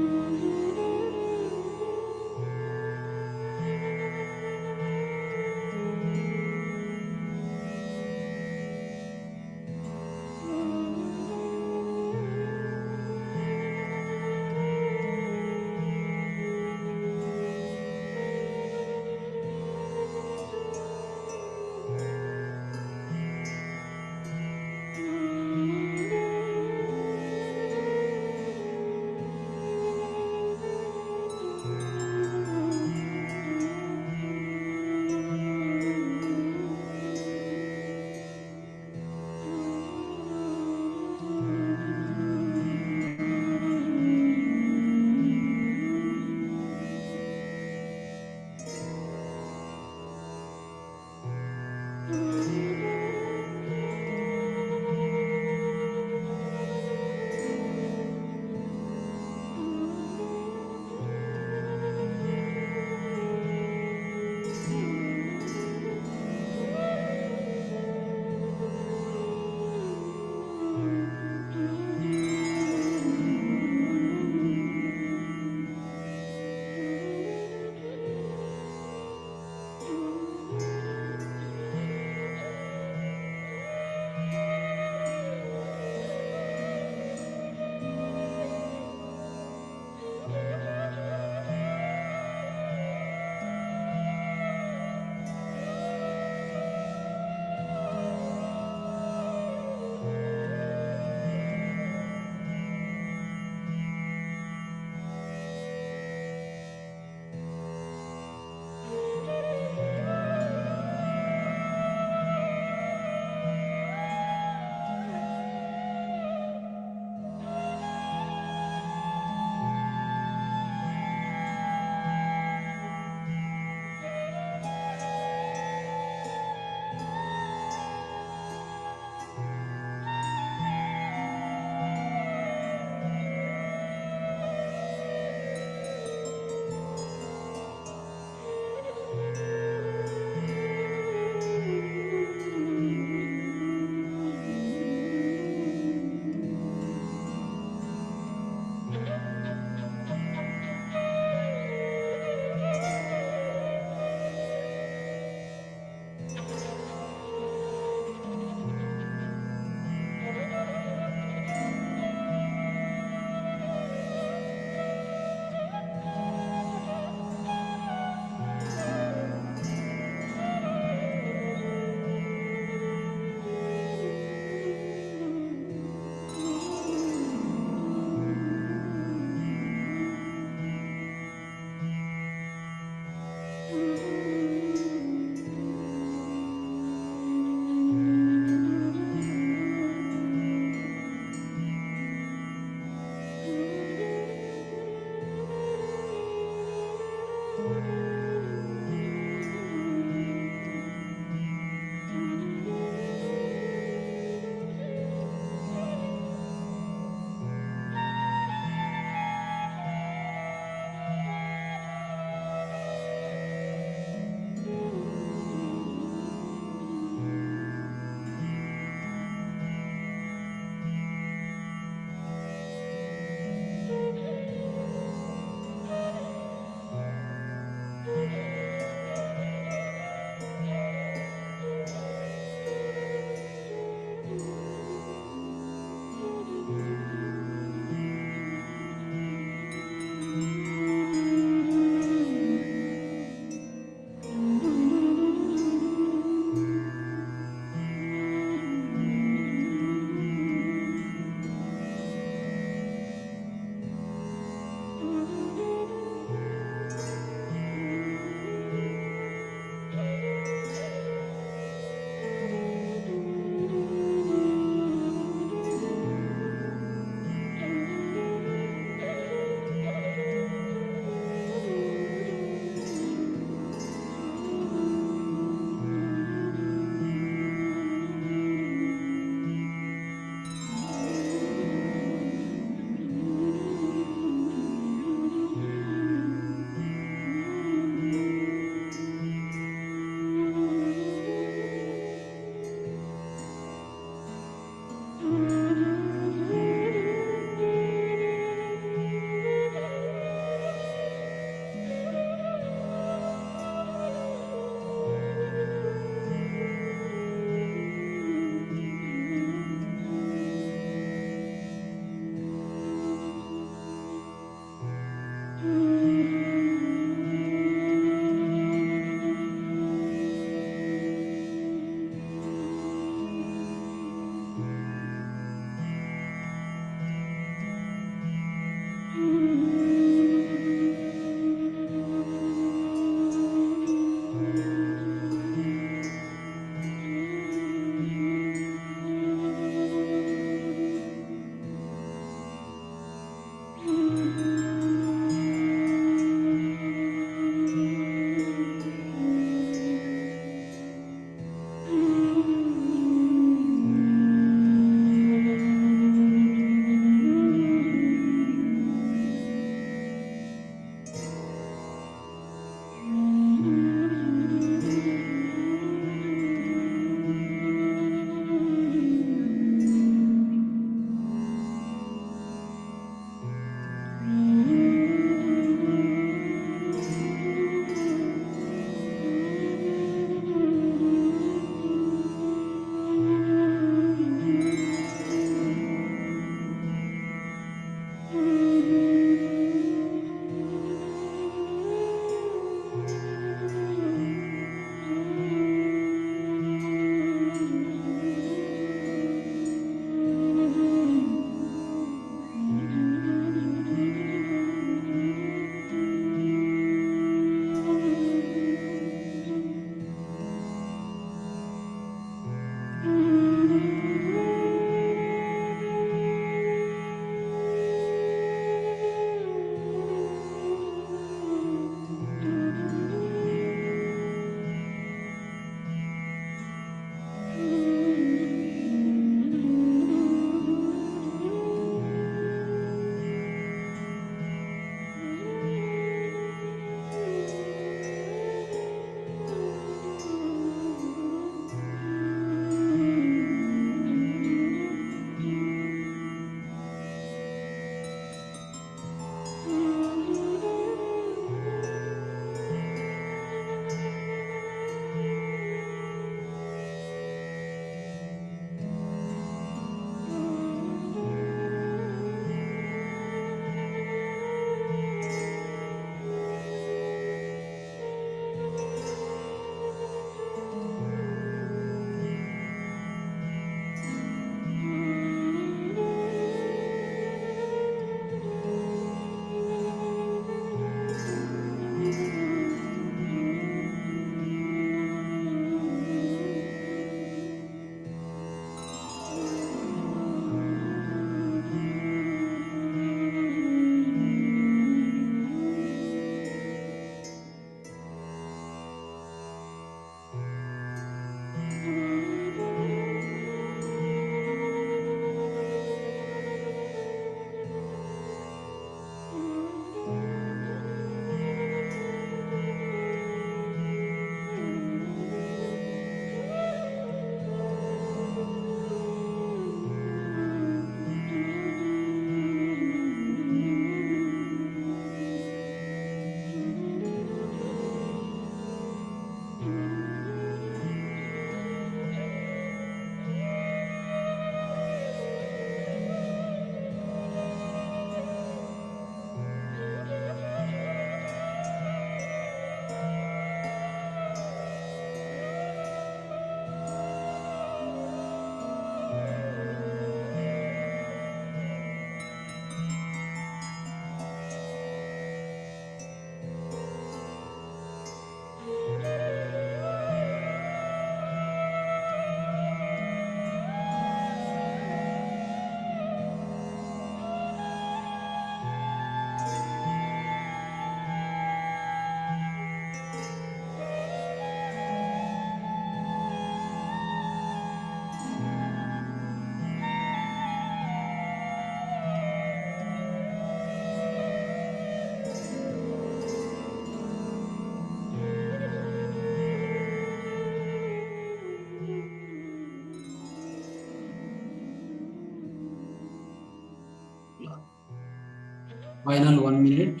Final 1 minute,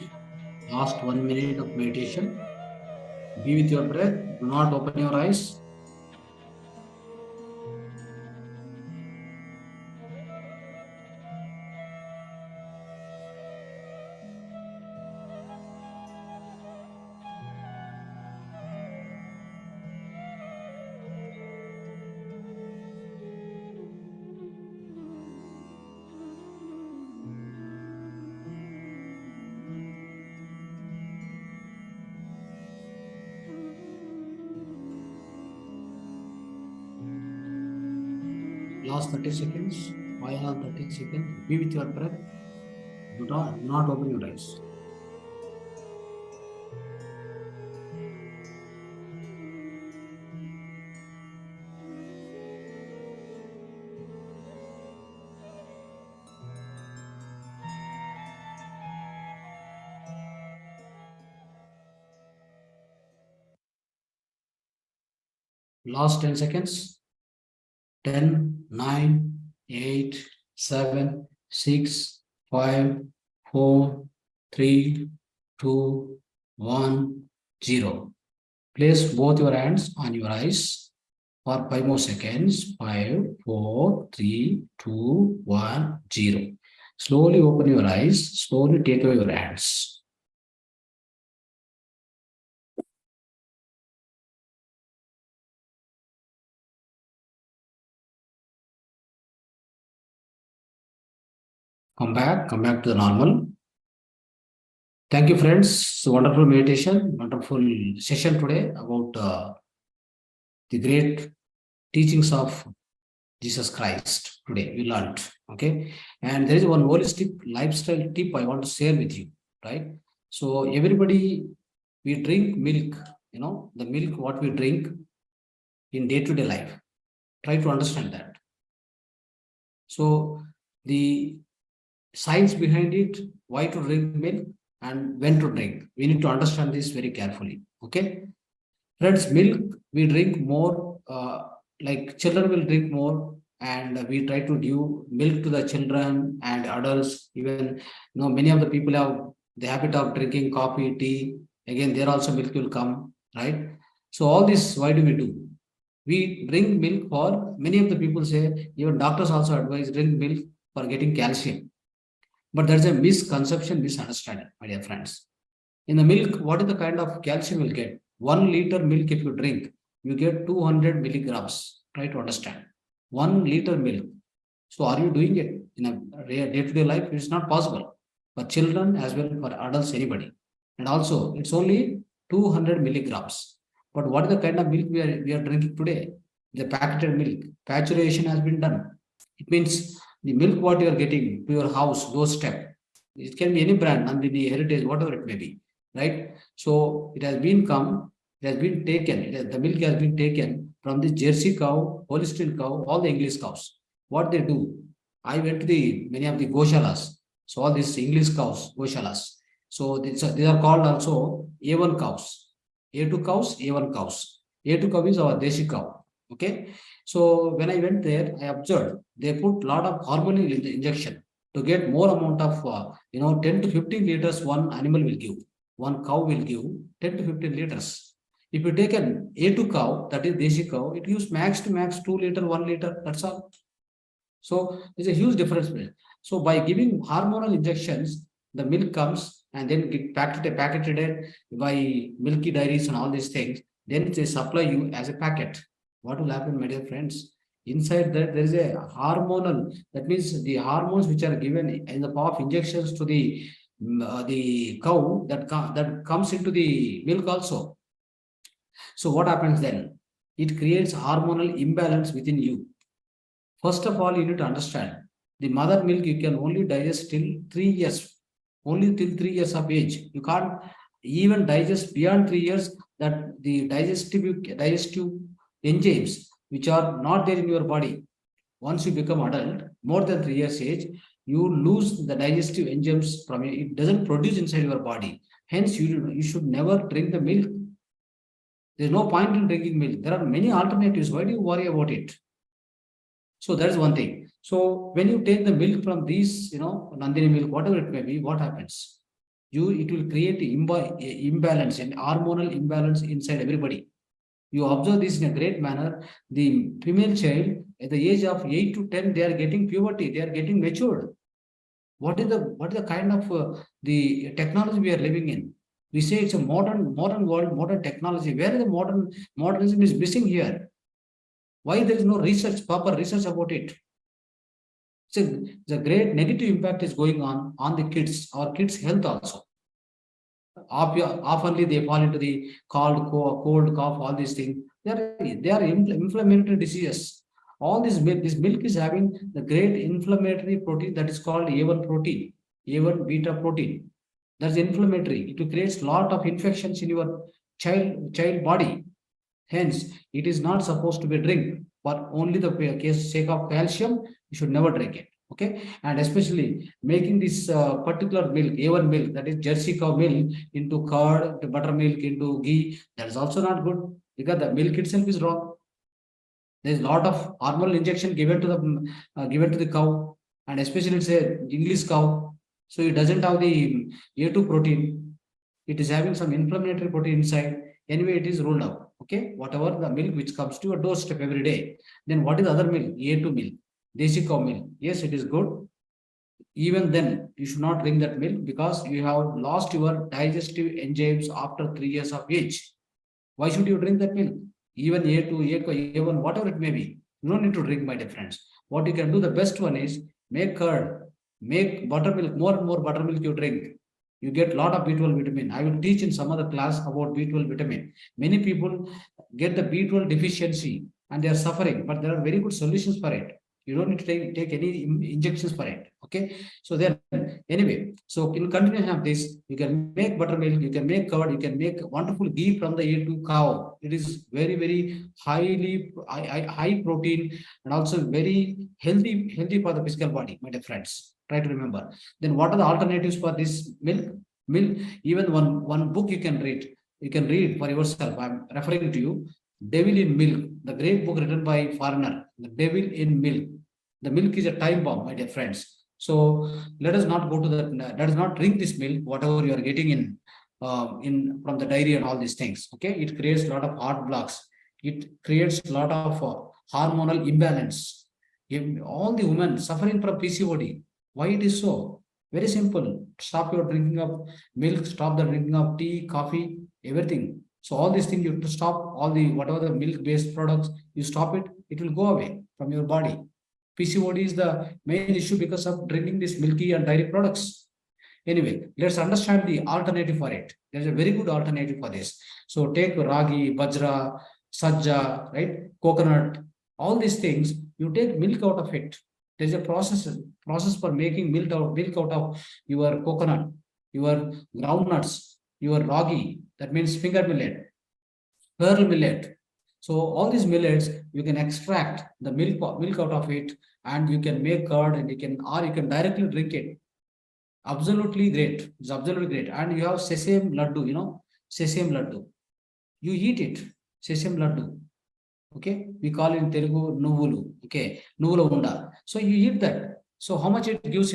last 1 minute of meditation. Be with your breath. Do not open your eyes. Last 30 seconds. Final 30 seconds. Be with your breath. Do not open your eyes. Last 10 seconds. 10, 9, 8, 7, 6, 5, 4, 3, 2, 1, 0. Place both your hands on your eyes for 5 more seconds. 5, 4, 3, 2, 1, 0. Slowly open your eyes. Slowly take away your hands. Come back to the normal. Thank you, friends. So wonderful meditation, wonderful session today about the great teachings of Jesus Christ. Today we learned, okay? And there is one holistic lifestyle tip I want to share with you, right? So everybody, we drink milk, the milk what we drink in day-to-day life. Try to understand that. So the science behind it, why to drink milk and when to drink. We need to understand this very carefully. Okay. Friends, milk we drink more, like children will drink more, and we try to give milk to the children and adults. Even many of the people have the habit of drinking coffee, tea. Again, there also milk will come, right? So all this, why do we do? We drink milk for many of the people say, even doctors also advise drink milk for getting calcium. But there's a misconception, misunderstanding, my dear friends. In the milk, what is the kind of calcium you'll get? 1 liter milk, if you drink, you get 200 milligrams. Try to understand. 1 liter milk. So, are you doing it in a day-to-day life? It's not possible for children as well for adults, anybody. And also, it's only 200 milligrams. But what is the kind of milk we are drinking today? The packaged milk. Pasteurization has been done. It means the milk what you are getting to your house, doorstep. It can be any brand, Nandini, Heritage, whatever it may be, right? So it has been taken, the milk has been taken from the Jersey cow, Holstein cow, all the English cows. What they do, I went to many of the Goshalas, so all these English cows, Goshalas. So these are called also A1 cows, A2 cows, A1 cows. A2 cow is our Deshi cow, okay? So when I went there, I observed they put a lot of hormonal injection to get more amount of 10 to 15 liters one animal will give. One cow will give 10 to 15 liters. If you take an A2 cow, that is Deshi cow, it gives max to max 2 liter, 1 liter, that's all. So there's a huge difference. So by giving hormonal injections, the milk comes and then get packeted by Milky Dairies and all these things. Then they supply you as a packet. What will happen, my dear friends? Inside that, there is a hormonal. That means the hormones which are given in the form of injections to the cow that comes into the milk also. So what happens then? It creates hormonal imbalance within you. First of all, you need to understand the mother milk you can only digest till 3 years, only till 3 years of age. You can't even digest beyond 3 years, that the digestive enzymes which are not there in your body. Once you become adult, more than 3 years age, you lose the digestive enzymes from it. It doesn't produce inside your body. Hence, you should never drink the milk. There's no point in drinking milk. There are many alternatives. Why do you worry about it? So that is one thing. So when you take the milk from these, Nandini milk, whatever it may be, what happens? It will create imbalance and hormonal imbalance inside everybody. You observe this in a great manner. The female child at the age of 8 to 10, they are getting puberty, they are getting matured. What is the kind of the technology we are living in? We say it's a modern world, modern technology. Where the modernism is missing here? Why there is no research, proper research about it? So the great negative impact is going on the kids, our kids' health also. Oftenly they fall into the cold, cough, all these things. They are inflammatory diseases. All this milk is having the great inflammatory protein that is called A1 protein, A1 beta protein. That's inflammatory. It creates a lot of infections in your child body. Hence, it is not supposed to be drink, but only the sake of calcium, you should never drink it. Okay, and especially making this particular milk, A1 milk, that is Jersey cow milk, into curd, into buttermilk, into ghee, that is also not good because the milk itself is wrong. There is a lot of hormonal injection given to the cow, and especially it's a English cow, so it doesn't have the A2 protein. It is having some inflammatory protein inside. Anyway, it is ruled out. Okay, whatever the milk which comes to your doorstep every day. Then what is the other milk? A2 milk, Desi cow milk. Yes, it is good. Even then, you should not drink that milk because you have lost your digestive enzymes after 3 years of age. Why should you drink that milk? Even A2, A1, whatever it may be. You don't need to drink, my dear friends. What you can do, the best one is make curd, make buttermilk, more and more buttermilk you drink. You get a lot of B12 vitamin. I will teach in some other class about B12 vitamin. Many people get the B12 deficiency and they are suffering, but there are very good solutions for it. You don't need to take any injections for it. Okay. So then, anyway, so in continuation of this, you can make buttermilk, you can make curd, you can make wonderful ghee from the A2 cow. It is very, very high protein and also very healthy for the physical body, my dear friends. Try to remember. Then what are the alternatives for this milk? Even one book you can read. You can read for yourself. I'm referring to you. Devil in Milk, the great book written by foreigner. The Devil in Milk. The milk is a time bomb, my dear friends. So let us not go to that. Let us not drink this milk, whatever you are getting in from the dairy and all these things. Okay, it creates a lot of heart blocks. It creates a lot of hormonal imbalance. All the women suffering from PCOD. Why it is so? Very simple. Stop your drinking of milk. Stop the drinking of tea, coffee, everything. So all these things you have to stop. All the whatever the milk-based products, you stop it. It will go away from your body. PCOD is the main issue because of drinking these milky and dairy products. Anyway, let's understand the alternative for it. There's a very good alternative for this. So take ragi, bajra, sajja, right? Coconut, all these things, you take milk out of it. There's a process for making milk out of your coconut, your groundnuts, your ragi, that means finger millet, pearl millet. So all these millets, you can extract the milk out of it, and you can make curd, and you can directly drink it. Absolutely great. It's absolutely great. And you have sesame laddu, sesame laddu. You eat it, sesame laddu. Okay, we call it in Telugu nuvulu. Okay, nuvula unda. So you eat that. So how much it gives,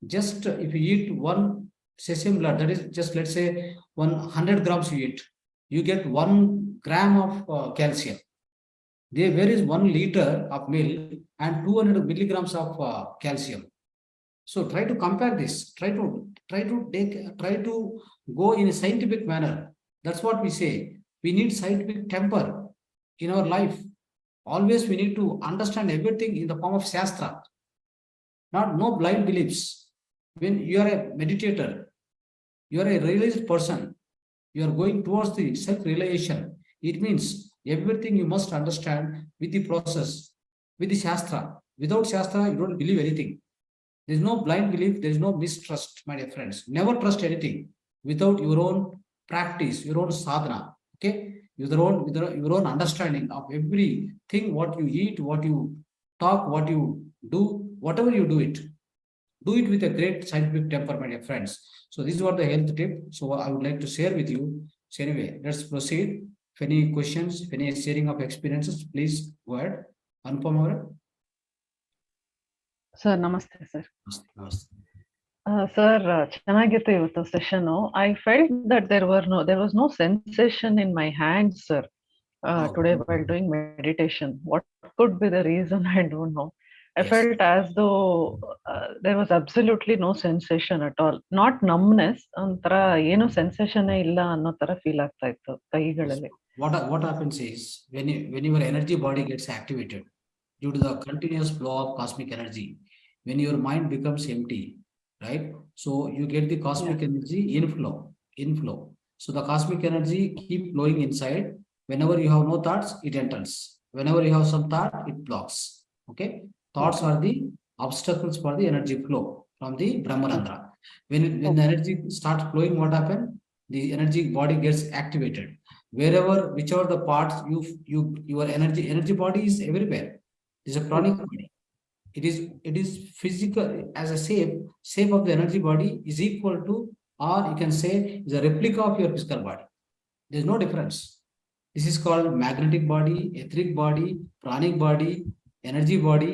just if you eat one sesame laddu, that is just, let's say 100 grams you eat, you get 1 gram of calcium. Where is 1 liter of milk and 200 milligrams of calcium. So try to compare this. Try to go in a scientific manner. That's what we say. We need scientific temper in our life. Always we need to understand everything in the form of Shastra. No blind beliefs. When you are a meditator, you are a realized person, you are going towards the self-realization. It means everything you must understand with the process, with the Shastra. Without Shastra, you don't believe anything. There is no blind belief, there is no mistrust, my dear friends. Never trust anything without your own practice, your own sadhana. Okay? Your own understanding of everything, what you eat, what you talk, what you do, whatever you do it. Do it with a great scientific temper, my dear friends. So this is what the health tip. So I would like to share with you. So anyway, let's proceed. If any questions, if any sharing of experiences, please go ahead. Anupam. Sir, namaste, sir. Namaste. Sir, ಚೆನ್ನಾಗಿತ್ತು ಇವತ್ತು session. I felt that there was no sensation in my hands, sir, today while doing meditation. What could be the reason? I don't know. I Yes. felt as though there was absolutely no sensation at all. Not numbness, ಒಂಥರ ಏನು sensation ಇಲ್ಲ ಅನ್ನೋ ತರ feel ಆಗ್ತಾ ಇತ್ತು ಕೈಗಳಲ್ಲಿ. What happens is when your energy body gets activated due to the continuous flow of cosmic energy, when your mind becomes empty, right? So you get the cosmic energy inflow. So the cosmic energy keep flowing inside. Whenever you have no thoughts, it enters. Whenever you have some thought, it blocks. Okay. Thoughts are the obstacles for the energy flow from the Brahmarandra. When the energy starts flowing, what happens? The energy body gets activated. Whichever the parts your energy body is everywhere. It is a pranic body. It is physical as a shape of the energy body is equal to, or you can say is a replica of your physical body. There is no difference. This is called magnetic body, etheric body, pranic body, energy body.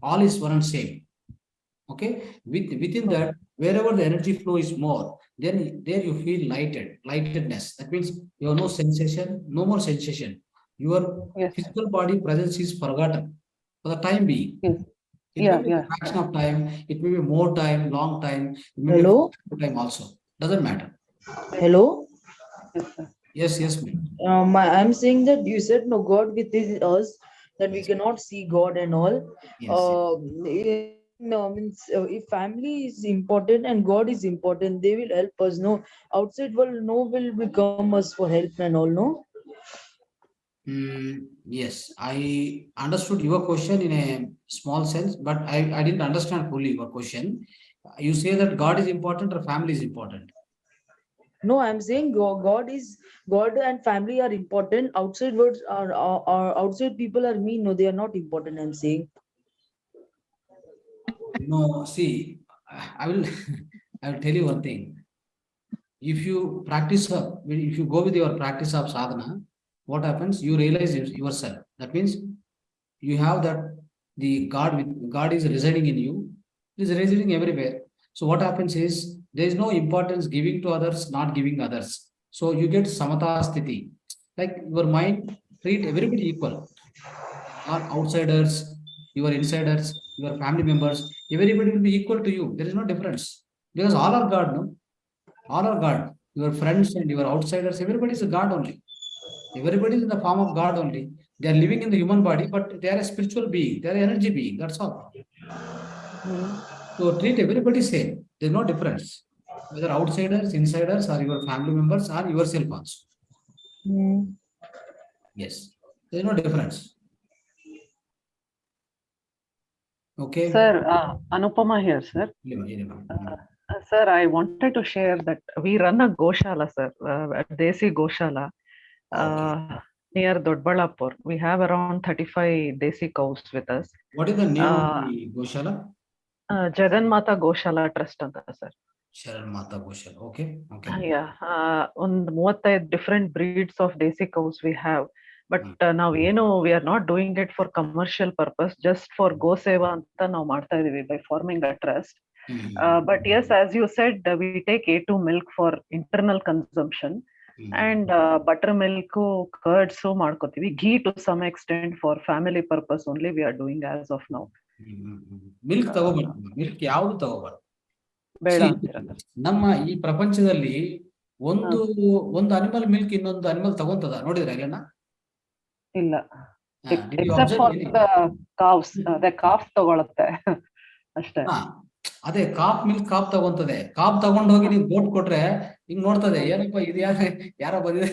All is one and same. Okay. Within that, wherever the energy flow is more, then there you feel lightedness. That means you have no sensation, no more sensation. Your physical body presence is forgotten for the time being. It may be a fraction of time, it may be more time, long time, it may be a time also. Doesn't matter. Hello. Yes, ma'am. I'm saying that you said no, God within us, that we cannot see God and all. Yes. No, means if family is important and God is important, they will help us. No, outside world, no will become us for help and all. No. Yes, I understood your question in a small sense, but I didn't understand fully your question. You say that God is important or family is important? No, I'm saying God and family are important. Outside words are outside people are mean. No, they are not important. I'm saying. No, see, I will I will tell you one thing. If you if you go with your practice of sadhana, what happens? You realize yourself. That means you have that the God is residing in you. It is residing everywhere. So what happens is there is no importance giving to others, not giving others. So you get samatha sthiti. Like your mind treat everybody equal. All outsiders, your insiders, your family members, everybody will be equal to you. There is no difference because all are God, no? All are God. Your friends and your outsiders, everybody is a God only. Everybody is in the form of God only. They are living in the human body, but they are a spiritual being. They are an energy being. That's all. So treat everybody same. There's no difference. Whether outsiders, insiders, or your family members, or yourself also. Yes. There's no difference. Okay. Sir, Anupama here, sir. Sir, I wanted to share that we run a Goshala, sir, Desi Goshala, near Dodbalapur. We have around 35 Desi cows with us. What is the name of the Goshala? Jagannatha Goshala Trust anta, sir. Jagannatha Goshala. Okay. Yeah. ಒಂದು 35 different breeds of Desi cows we have. But now we are not doing it for commercial purpose, just for go seva anta ನಾವು ಮಾಡ್ತಾ ಇದೀವಿ by forming a trust. But yes, as you said, we take A2 milk for internal consumption and buttermilk, curds ಮಾಡ್ಕೋತೀವಿ. Ghee to some extent for family purpose only we are doing as of now. Milk ತಗೋಬಾರ್ದು. Milk ಯಾವುದು ತಗೋಬಾರ್ದು. ಬೇಡ ಅಂತೀರಾ? ನಮ್ಮ ಈ ಪ್ರಪಂಚದಲ್ಲಿ ಒಂದು ಅನಿಮಲ್ ಮಿಲ್ಕ್ ಇನ್ನೊಂದು ಅನಿಮಲ್ ತಗೊಂತದ ನೋಡಿದ್ರೆ ಇಲ್ಲೇನಾ? ಇಲ್ಲ. ಎಕ್ಸೆಪ್ಟ್ ಫಾರ್ ದ ಕಾವ್ಸ್, ಅದೇ ಕಾಫ್ ತಗೊಳುತ್ತೆ ಅಷ್ಟೇ. ಅದೇ ಕಾಫ್ ಮಿಲ್ಕ್ ಕಾಫ್ ತಗೊಂತದೆ. ಕಾಫ್ ತಗೊಂಡ್ ಹೋಗಿ ನೀವು ಗೋಟ್ ಕೊಟ್ರೆ ಹಿಂಗ್ ನೋಡ್ತದೆ, ಏನಪ್ಪ ಇದು ಯಾರ ಬಂದಿದೆ,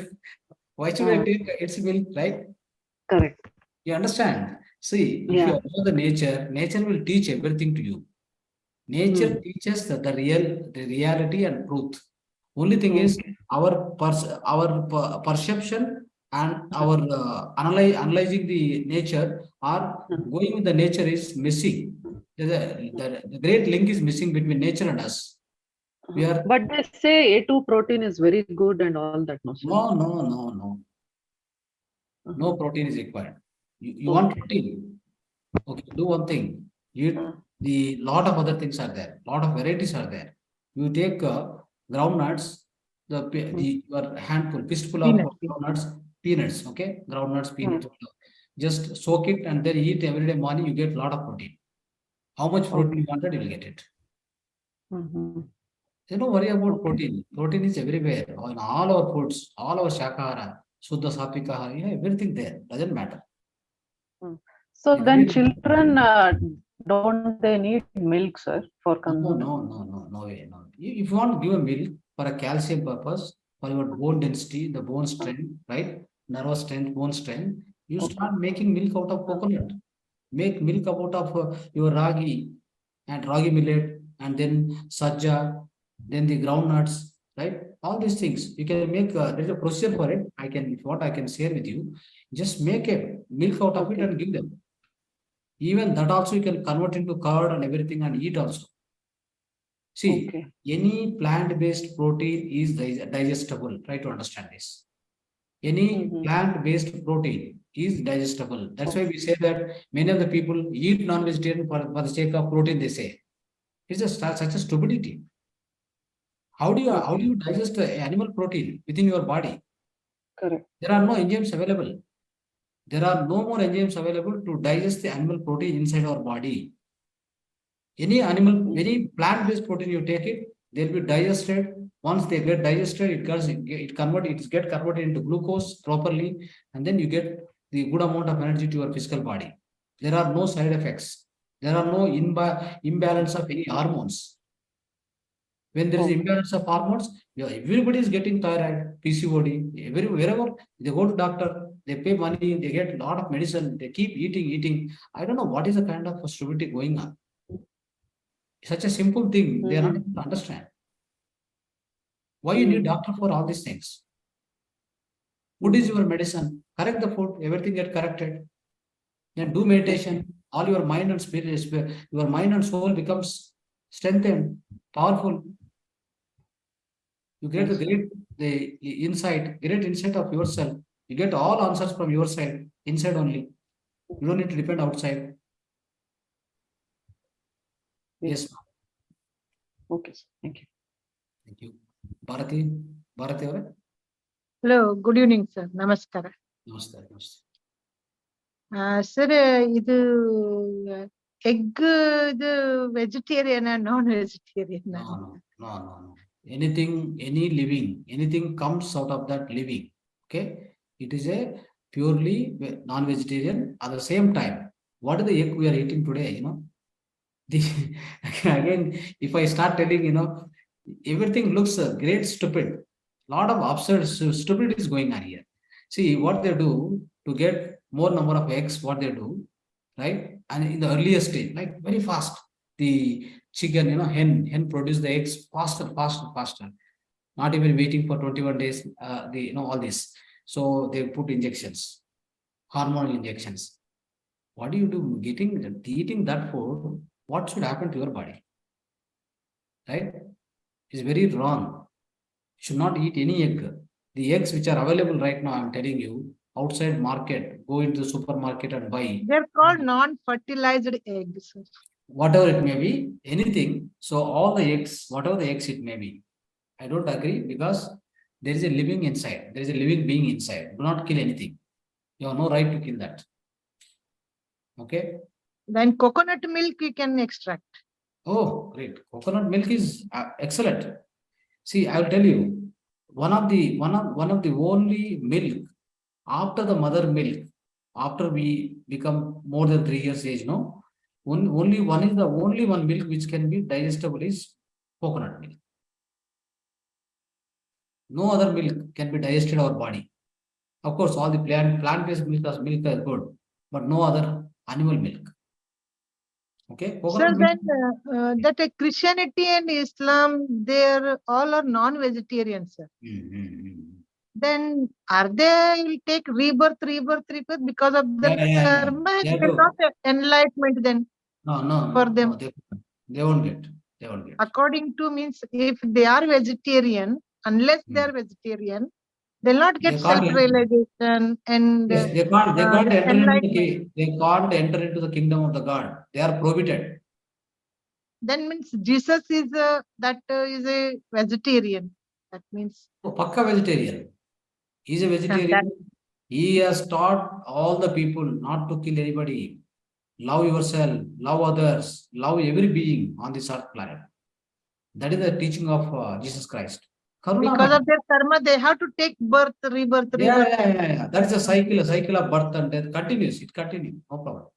why should I take its milk, right? Correct. You understand? See, if you observe the nature will teach everything to you. Nature teaches the reality and truth. Only thing is our perception and our analyzing the nature or going with the nature is missing. The great link is missing between nature and us. But they say A2 protein is very good and all that. No. No protein is required. You want protein? Okay, do one thing. Eat The lot of other things are there. Lot of varieties are there. You take groundnuts, your handful, fistful of Peanut. groundnuts, peanuts, okay? Groundnuts, peanuts. Just soak it and then eat every day morning. You get a lot of protein. How much protein you wanted, you will get it. Don't worry about protein. Protein is everywhere. In all our foods, all our shakahara, Suddha Satvika, everything there. Doesn't matter. So then children, don't they need milk, sir, for consuming? No way. No. If you want to give a milk for a calcium purpose, for your bone density, the bone strength, right? Nervous strength, bone strength, you start making milk out of coconut. Make milk out of your ragi and ragi millet, and then sajja, then the groundnuts, right? All these things you can make. There is a procedure for it. I can, if what I can share with you, just make a milk out of it and give them. Even that also you can convert into curd and everything and eat also. See, any plant-based protein is digestible. Try to understand this. Any plant-based protein is digestible. That's why we say that many of the people eat non-vegetarian for the sake of protein, they say. It's just such a stupidity. How do you digest animal protein within your body? Correct. There are no enzymes available. There are no more enzymes available to digest the animal protein inside our body. Any plant-based protein you take it, they'll be digested. Once they get digested, it gets converted into glucose properly, and then you get the good amount of energy to your physical body. There are no side effects. There are no imbalance of any hormones. When there is imbalance of hormones, everybody is getting thyroid, PCOD, wherever they go to doctor, they pay money, they get a lot of medicine, they keep eating. I don't know what is the kind of stupidity going on. Such a simple thing, they are not able to understand. Why you need doctor for all these things? Food is your medicine. Correct the food, everything get corrected. Then do meditation. All your mind and spirit, your mind and soul becomes strengthened, powerful. You get the great insight of yourself. You get all answers from your side, inside only. You don't need to depend outside. Yes. Okay, thank you. Thank you. Bharati, Hello, good evening, sir. Namaskara. Namaste. Sir, this egg, the vegetarian and non-vegetarian? No. Any living, anything comes out of that living. Okay, it is a purely non-vegetarian. At the same time, what is the egg we are eating today? Again, if I start telling, everything looks great stupid. Lot of absurd stupidity is going on here. See what they do to get more number of eggs. What they do, right? And in the earliest stage, like very fast, the chicken, hen produce the eggs faster. Not even waiting for 21 days. All this. So they put injections, hormonal injections. What do you do? Eating that food, what should happen to your body? Right? It's very wrong. You should not eat any egg. The eggs which are available right now, I'm telling you, outside market, go into the supermarket and buy. They're called non-fertilized eggs. Whatever it may be, anything. So all the eggs, whatever the eggs it may be, I don't agree because there is a living inside. There is a living being inside. Do not kill anything. You have no right to kill that. Okay. Then coconut milk you can extract. Oh, great. Coconut milk is excellent. See, I will tell you, one of the only milk after the mother milk, after we become more than 3 years age, only one milk which can be digestible is coconut milk. No other milk can be digested our body. Of course, all the plant-based milk are good, but no other animal milk. Okay. So then that Christianity and Islam, they're all are non-vegetarians, sir. Then are they will take rebirth because of the karma? It is not enlightenment then. No. For them. No, they won't get. According to means, if they are vegetarian, unless they are vegetarian, they'll not get self-realization and yes, they can't enter into the kingdom of the God. They are prohibited. then means Jesus is is a vegetarian. That means Oh, Pakka vegetarian. He's a vegetarian. He has taught all the people not to kill anybody. Love yourself, love others, love every being on this earth planet. That is the teaching of Jesus Christ. because of their karma, they have to take birth, rebirth, rebirth. Yeah. That is a cycle of birth and death continues. It continues, no problem.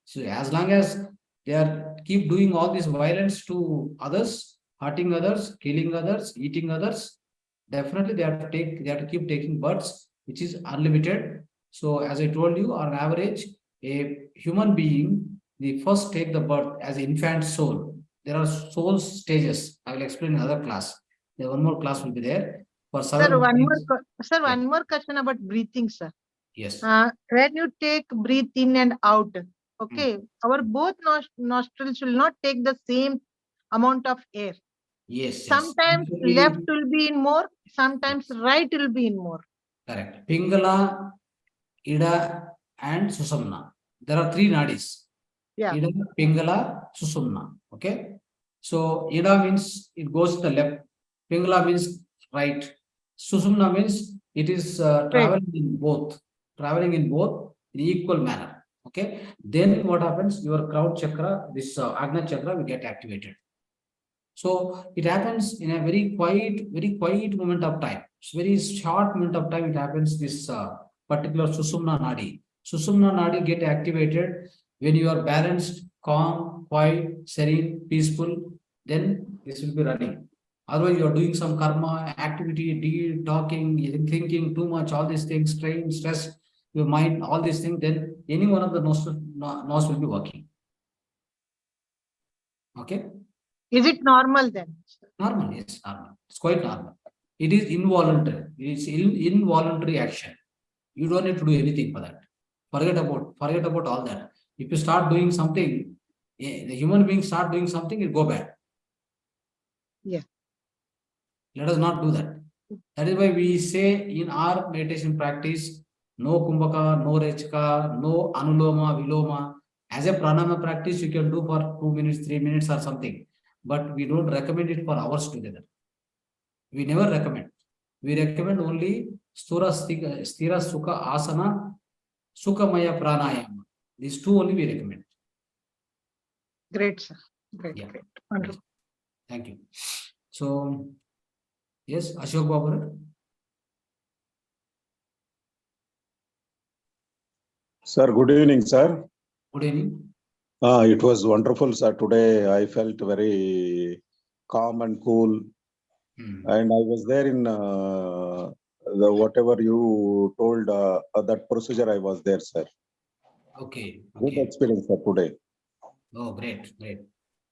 So as long as they are keep doing all this violence to others, hurting others, killing others, eating others, definitely they have to keep taking births, which is unlimited. So as I told you, on average, a human being, they first take the birth as infant soul. There are soul stages. I will explain in another class. There one more class will be there. For Sir, Yeah. one more question about breathing, sir. Yes. When you take breathe in and out, okay, our both nostrils will not take the same amount of air. Yes. Sometimes left will be in more, sometimes right will be in more. Correct. Pingala, Ida, and Susamna. There are three nadis. Yeah. Ida, Pingala, Susumna. Okay. So Ida means it goes to the left. Pingala means right. Susumna means it is traveling in both in equal manner. Okay. Then what happens? Your crown chakra, this Agna chakra will get activated. So it happens in a very quiet moment of time. It's very short moment of time. It happens this particular Susumna Nadi. Susumna Nadi get activated when you are balanced, calm, quiet, serene, peaceful. Then this will be running. Otherwise, you are doing some karma, activity, deed, talking, thinking too much, all these things, strain, stress, your mind, all these things. Then any one of the nose will be working. Okay. Is it normal then? Normal, yes, normal. It's quite normal. It is involuntary. It is involuntary action. You don't need to do anything for that. Forget about all that. If you start doing something, the human being start doing something, it go bad. Yeah. Let us not do that. That is why we say in our meditation practice, no kumbhaka, no rechka, no anuloma, viloma. As a pranayama practice, you can do for 2 minutes, 3 minutes or something. But we don't recommend it for hours together. We never recommend. We recommend only Stira Sukha Asana, Sukhamaya Pranayama. These two only we recommend. Great, sir. Great. Wonderful. Thank you. So, yes, Ashok Babu. Sir, good evening, sir. Good evening. It was wonderful, sir. Today I felt very calm and cool. And I was there in whatever you told, that procedure, I was there, sir. Okay. Good experience, sir, today. Oh, great.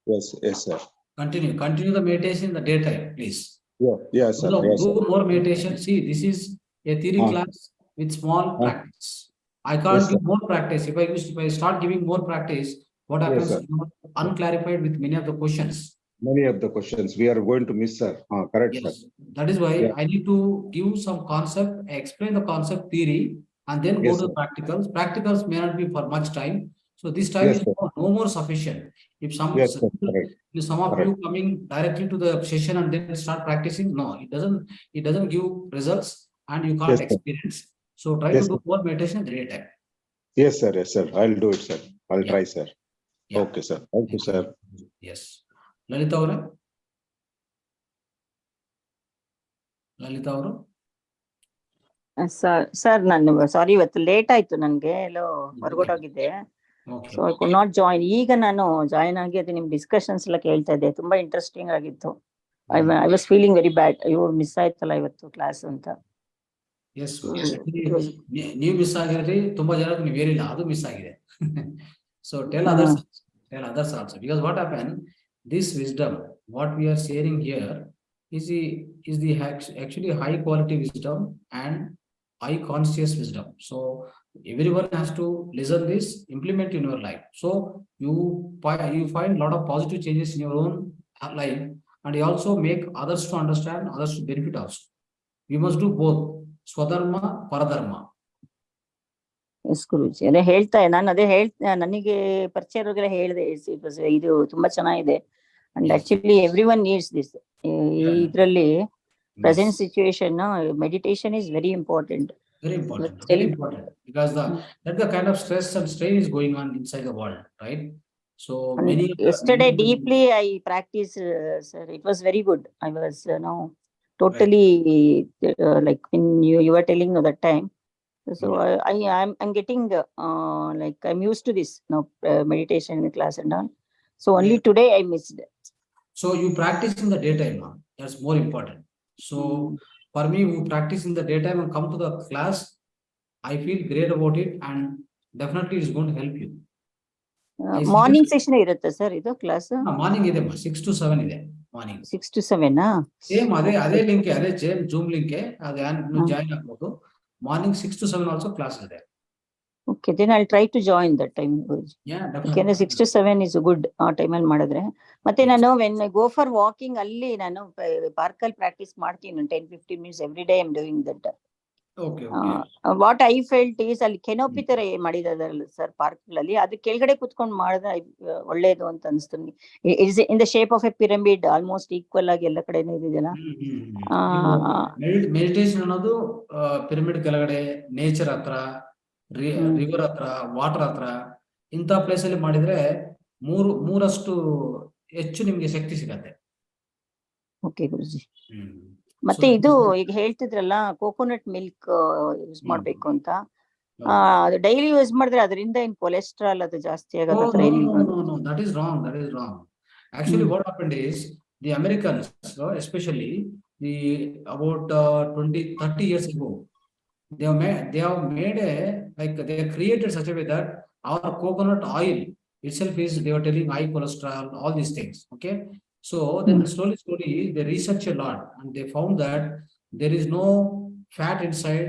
Yes, sir. Continue the meditation in the daytime, please. Yeah, sir. Do more meditation. See, this is a theory class with small practice. I can't give more practice. If I start giving more practice, what happens? You are unclarified with many of the questions. Many of the questions we are going to miss, sir. Correct, yes, sir. That is why I need to give some concept, explain the concept theory, and then go to the practicals. Practicals may not be for much time. So this time is no more sufficient. If some of you coming directly to the session and then start practicing, no, it doesn't give results and you can't experience. So try to do more meditation at the daytime. Yes, sir. I'll do it, sir. I'll try, sir. Yeah. Okay, sir. Thank you, sir. Yes. Lalita ಅವರು sir ನಾನು sorry ಇವತ್ತು late ಆಯ್ತು ನನ್ಗೆ ಎಲ್ಲೋ ಹೊರಗೋಟೋಗಿದ್ದೆ, so I could not join. ಈಗ ನಾನು join ಆಗಿ ಅದು ನಿಮ್ ಡಿಸ್ಕಷನ್ಸ್ ಎಲ್ಲ ಕೇಳ್ತಾ ಇದ್ದೆ, ತುಂಬಾ ಇಂಟ್ರೆಸ್ಟಿಂಗ್ ಆಗಿತ್ತು. I was feeling very bad, ಅಯ್ಯೋ ಮಿಸ್ ಆಯ್ತಲ್ಲ ಇವತ್ತು ಕ್ಲಾಸ್ ಅಂತ. ನೀವು ಮಿಸ್ ಆಗಿದ್ರಿ, ತುಂಬಾ ಜನ ನೀವು ಏನಿಲ್ಲ, ಅದು ಮಿಸ್ ಆಗಿದೆ. So tell others also, because what happened, this wisdom what we are sharing here is the actually high quality wisdom and high conscious wisdom. So everyone has to listen this, implement in your life. So you find a lot of positive changes in your own life, and you also make others to understand, others to benefit also. We must do both, swadharma, paradharma. ಗುರುಜಿ ಅದೇ ಹೇಳ್ತಾ, ನಾನು ಅದೇ ನನಗೆ ಪರಿಚಯ ಇರೋರಿಗೆಲ್ಲ ಹೇಳಿದೆ, ಇದು ತುಂಬಾ ಚೆನ್ನಾಗಿದೆ, And Yes. actually everyone needs this. Idರಲ್ಲಿ present Yes. situation, meditation is very important. Very important, Let's very tell- important, because that's the kind of stress and strain is going on inside the world, right? So And many yesterday deeply I practiced, sir. It was very good. I was now totally like when you were telling that time. So I'm getting like I'm used to this now, meditation class and all. So only today I missed. So you practice in the daytime, ma'am. That's more important. So for me, who practice in the daytime and come to the class, I feel great about it, and definitely it's going to help you. I Morning suggest- session ಇರುತ್ತೆ sir ಇದು class? Morning ಇದೆ 6 to 7 ಇದೆ morning. 6 to 7 same ಅದೇ link, ಅದೇ same zoom link, ಅದೇ ನೀವು join ಆಗ್ಬೋದು. Morning 6 to 7 also class ಇದೆ. Okay, then I'll try to join that time. ಯಾಕೆಂದ್ರೆ 6 to 7 is good ಆ ಟೈಮಲ್ಲಿ ಮಾಡಿದ್ರೆ. ಮತ್ತೆ ನಾನು when I go for walking ಅಲ್ಲಿ ನಾನು ಪಾರ್ಕಲ್ಲಿ ಪ್ರಾಕ್ಟೀಸ್ ಮಾಡ್ತೀನಿ 10-15 minutes every day. I'm doing that. What I felt is ಅಲ್ಲಿ ಕೆನೋಪಿ ತರ ಮಾಡಿದಾರಲ್ಲ ಸರ್ ಪಾರ್ಕ್ಗಳಲ್ಲಿ, ಅದು ಕೆಳಗಡೆ ಕುತ್ಕೊಂಡು ಮಾಡಿದ್ರೆ ಒಳ್ಳೇದು ಅಂತ ಅನಿಸ್ತು. It's in the shape of A pyramid, almost equal ಆಗಿ ಎಲ್ಲ ಕಡೆನೂ ಇದೆಯಲ್ಲ. ಮೆಡಿಟೇಷನ್ ಅನ್ನೋದು ಪಿರಮಿಡ್ ಕೆಳಗಡೆ, ನೇಚರ್ ಹತ್ರ, ರಿವರ್ ಹತ್ರ, ವಾಟರ್ ಹತ್ರ, ಇಂಥ ಪ್ಲೇಸ್ ಅಲ್ಲಿ ಮಾಡಿದ್ರೆ ಮೂರಷ್ಟು ಹೆಚ್ಚು ನಿಮ್ಗೆ ಶಕ್ತಿ ಸಿಗತ್ತೆ. ಓಕೆ ಗುರುಜಿ. ಮತ್ತೆ ಇದು ಈಗ ಹೇಳ್ತಿದ್ರಲ್ಲ ಕೋಕೋನಟ್ ಮಿಲ್ಕ್ ಯೂಸ್ ಮಾಡ್ಬೇಕು ಅಂತ, ಡೈಲಿ ಯೂಸ್ ಮಾಡಿದ್ರೆ ಅದರಿಂದ ಏನ್ ಕೊಲೆಸ್ಟ್ರಾಲ್ ಅದು ಜಾಸ್ತಿ ಆಗೋದು? That is wrong. Actually, what happened is the Americans, especially about 20-30 years ago, they have made they have created such a way that our coconut oil itself is, they were telling, high cholesterol, all these things. Okay. So then slowly they researched a lot, and they found that there is no fat inside.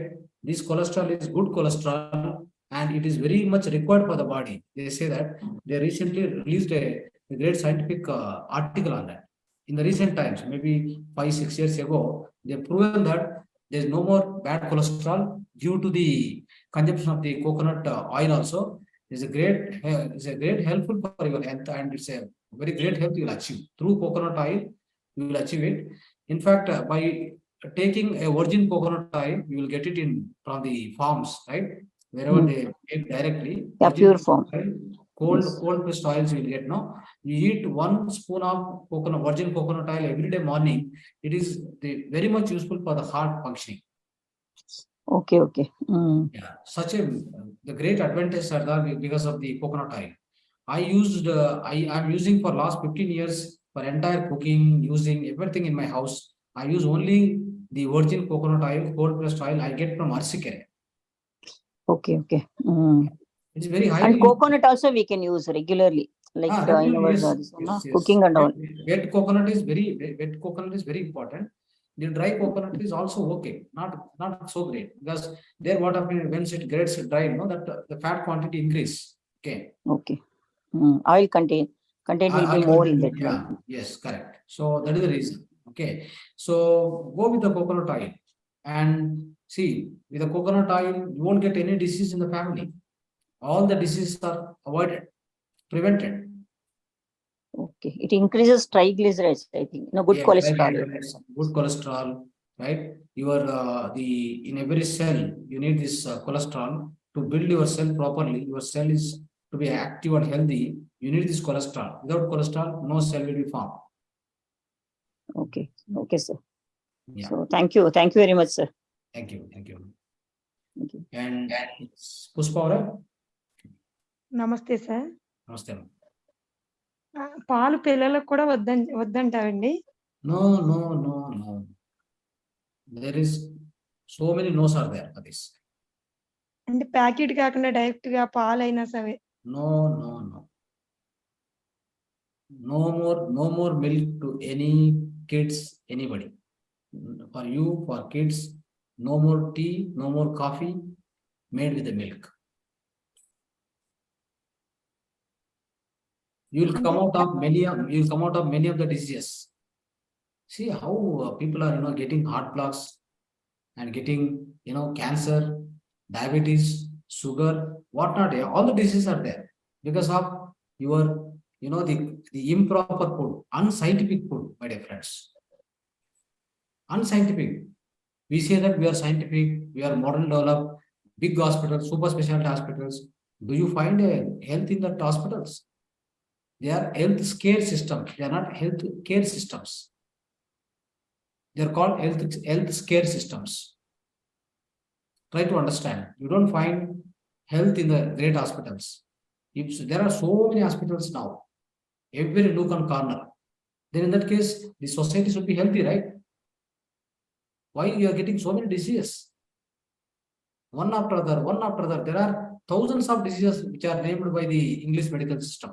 This cholesterol is good cholesterol, and it is very much required for the body. They say that they recently released a great scientific article on that. In the recent times, maybe 5-6 years ago, they've proven that there's no more bad cholesterol due to the consumption of the coconut oil. Also is a great helpful for your health, and it's a very great health you will achieve through coconut oil. You will achieve it. In fact, by taking a virgin coconut oil, you will get it from the farms, right? Wherever they make directly. Pure form. Cold pressed oils you will get. No, you eat 1 spoon of virgin coconut oil every day morning. It is very much useful for the heart functioning. Okay. Yeah, the great advantages are there because of the coconut oil. I'm using for last 15 years for entire cooking, using everything in my house. I use only the virgin coconut oil, cold pressed oil I get from Arsikere. Okay. It's very high. And coconut also we can use regularly, like in our cooking and all. Wet coconut is very important. The dry coconut is also okay, not so great, because there what happens once it gets dry, that the fat quantity increase. Okay. Oil content will be more in that. Yeah, yes, correct. So that is the reason. Okay, so go with the coconut oil, and see, with the coconut oil you won't get any disease in the family. All the diseases are avoided, prevented. Okay, it increases triglycerides, I think. Good cholesterol. Good cholesterol, right? Your in every cell you need this cholesterol to build your cell properly. Your cell is to be active and healthy. You need this cholesterol. Without cholesterol, no cell will be formed. Okay, sir. Yeah. So thank you very much, sir. Thank you. And Pushpa, నమస్తే sir. నమస్తే. పాలు పిల్లలకు కూడా వద్దంటారండి? No. There is so many no's are there for this. అంటే packet కాకుండా direct గా పాలైనా సరే? No. No more milk to any kids, anybody. For you, for kids, no more tea, no more coffee made with the milk. You'll come out of many of the diseases. See how people are getting heart blocks and getting cancer, diabetes, sugar, whatnot. All the diseases are there because of your the improper food, unscientific food, my dear friends. Unscientific. We say that we are scientific, we are modern developed, big hospitals, super specialty hospitals. Do you find a health in the hospitals? They are health care systems. They are not health care systems. They are called health care systems. Try to understand. You don't find health in the great hospitals. If there are so many hospitals now, every nook and corner, then in that case, the society should be healthy, right? Why you are getting so many diseases? One after other, one after other. There are thousands of diseases which are named by the English medical system.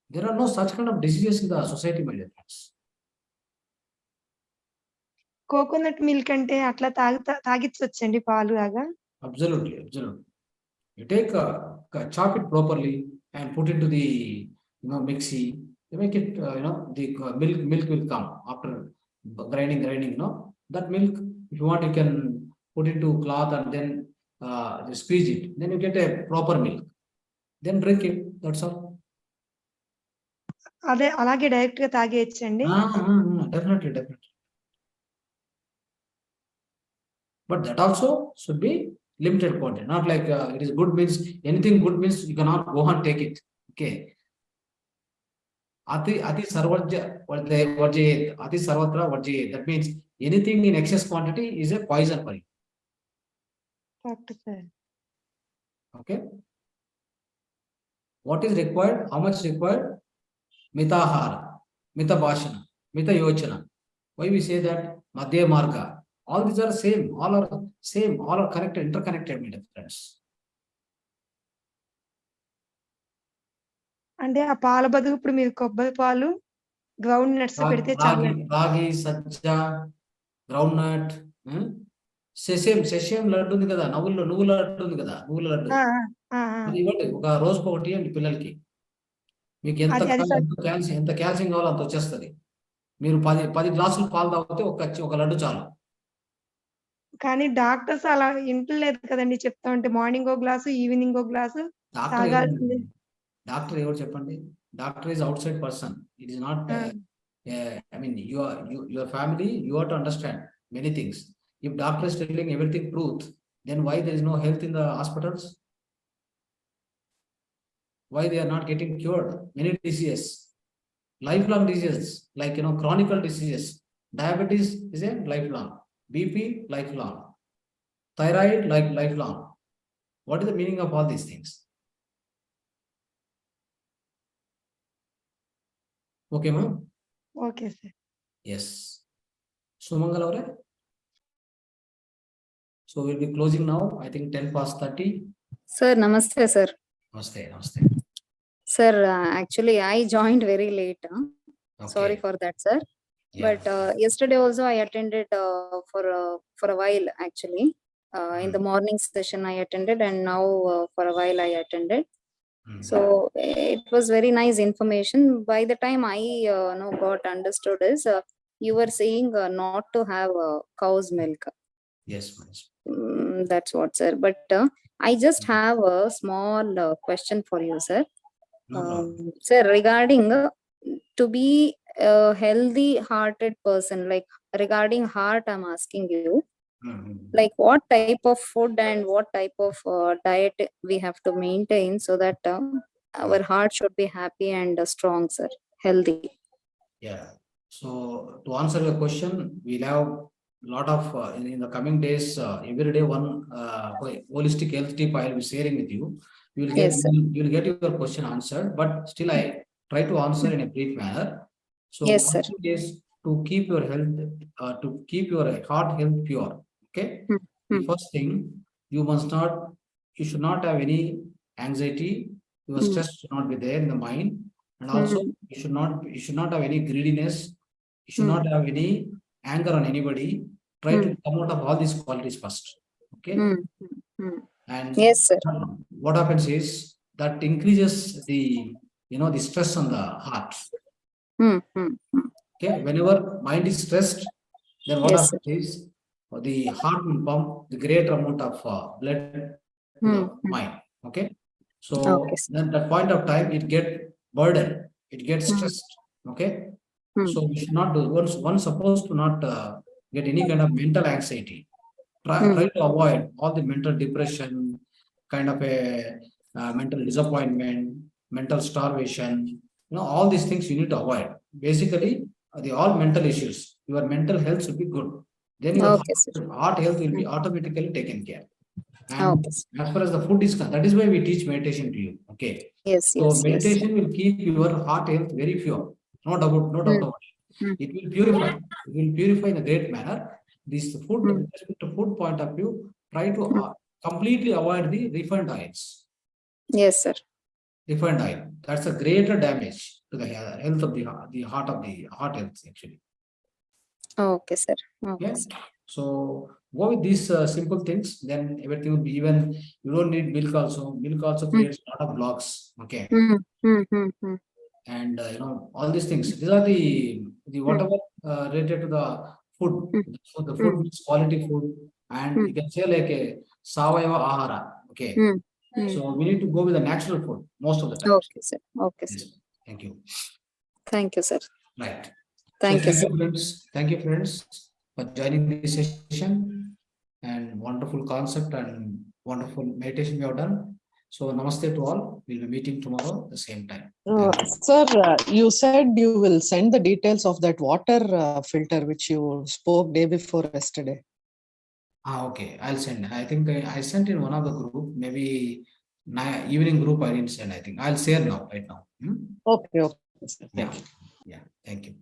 There are no such kind of diseases in the society, my dear friends. Coconut milk అంటే అట్లా తాగిచ్చొచ్చండి పాలు లాగా? Absolutely, absolutely. You take chop it properly and put into the mixie. You make it, the milk will come after grinding. That milk, if you want, you can put into cloth and then squeeze it. Then you get a proper milk. Then drink it. That's all. అదే అలాగే direct గా తాగేయచ్చండి? Definitely. But that also should be limited quantity. Not like it is good means anything good means you cannot go and take it. Okay. Ati sarvajya varjayet. Ati sarvatra varjayet. That means anything in excess quantity is a poison for you. Okay. What is required? How much is required? Mitahara, mitabhashana, mitayochana. Why we say that? Madhya marga. All these are same. All are connected, interconnected, my friends. అంటే ఆ పాల బదులు ఇప్పుడు మీరు కొబ్బరి పాలు, ground nuts పెడితే చాలా. రాగి, సజ్జ, గ్రౌండ్ నట్, సెషియం లడ్డు ఉంది కదా, నువ్వుల లడ్డు ఉంది కదా, నువ్వుల లడ్డు అది ఇవ్వండి. ఒక రోజుకి ఒకటి ఇవ్వండి పిల్లలకి. మీకు ఎంత కాల్షియం కావాలో అంత వచ్చేస్తుంది. మీరు 10 గ్లాసులు పాలు తాగితే ఒక లడ్డు చాలు. కానీ డాక్టర్స్ అలా ఇంటలేదు కదండి, చెప్తా ఉంటే మార్నింగ్ ఒక గ్లాసు, ఈవినింగ్ ఒక గ్లాసు తాగాల్సింది. డాక్టర్ ఎవరు చెప్పండి? Doctor is outside person. It is not. I mean, your family. You have to understand many things. If doctor is telling everything truth, then why there is no health in the hospitals? Why they are not getting cured? Many diseases, lifelong diseases, like chronic diseases. Diabetes is a lifelong. BP lifelong. Thyroid lifelong. What is the meaning of all these things? Okay, ma'am? Okay, sir. Yes. Sumangal avare? So we'll be closing now. I think 10:30. Sir, namaste, sir. Namaste. Sir, actually I joined very late. Okay. Sorry for that, sir. Yeah. But yesterday also I attended for a while actually. In the morning session I attended, and now for a while I attended. So it was very nice information. By the time I got understood is you were saying not to have cow's milk. Yes, that's what, sir. But I just have a small question for you, sir. Sir, regarding to be a healthy hearted person, like regarding heart, I'm asking you, like what type of food and what type of diet we have to maintain so that our heart should be happy and strong, sir, healthy. Yeah. So to answer your question, we'll have a lot of in the coming days, every day one holistic health tip I will be sharing with you. You will get your question answered, but still I try to answer in a brief manner. So yes, sir. Is to keep your health, to keep your heart health pure. Okay. The first thing, you should not have any anxiety. Your stress should not be there in the mind, and also you should not have any greediness. You should not have any anger on anybody. Try to come out of all these qualities first. Okay. And yes, sir. What happens is that increases the the stress on the heart. Okay. Whenever mind is stressed, then what happens is the heart will pump the greater amount of blood to the mind. Okay. So then that point of time it get burden. It gets stressed. Okay. So we should not do. One's supposed to not get any kind of mental anxiety. Try to avoid all the mental depression, kind of a mental disappointment, mental starvation. All these things you need to avoid. Basically, they all mental issues. Your mental health should be good. Then your heart health will be automatically taken care. And as far as the food is concerned, that is why we teach meditation to you. Okay. So meditation will keep your heart health very pure. No doubt about it. It will purify. It will purify in a great manner. This food, with respect to food point of view, try to completely avoid the refined oils. Yes, sir. Refined oil. That's a greater damage to the health of the heart health actually. Okay, sir. Okay. So go with these simple things, then everything will be even. You don't need milk also. Milk also creates a lot of blocks. Okay. And all these things. These are the whatever related to the food. So the food means quality food, and you can say like a savayava ahara. Okay. So we need to go with the natural food most of the time. Okay, sir. Okay, sir. Yes. Thank you. Thank you, sir. Right. Thank you, sir. Friends. Thank you, friends, for joining this session. And wonderful concept and wonderful meditation we have done. So namaste to all. We'll be meeting tomorrow at the same time. Sir, you said you will send the details of that water filter which you spoke day before yesterday. Okay. I'll send. I think I sent in one of the group, maybe evening group I didn't send, I think. I'll share now, right now. Okay. Yeah. Thank you.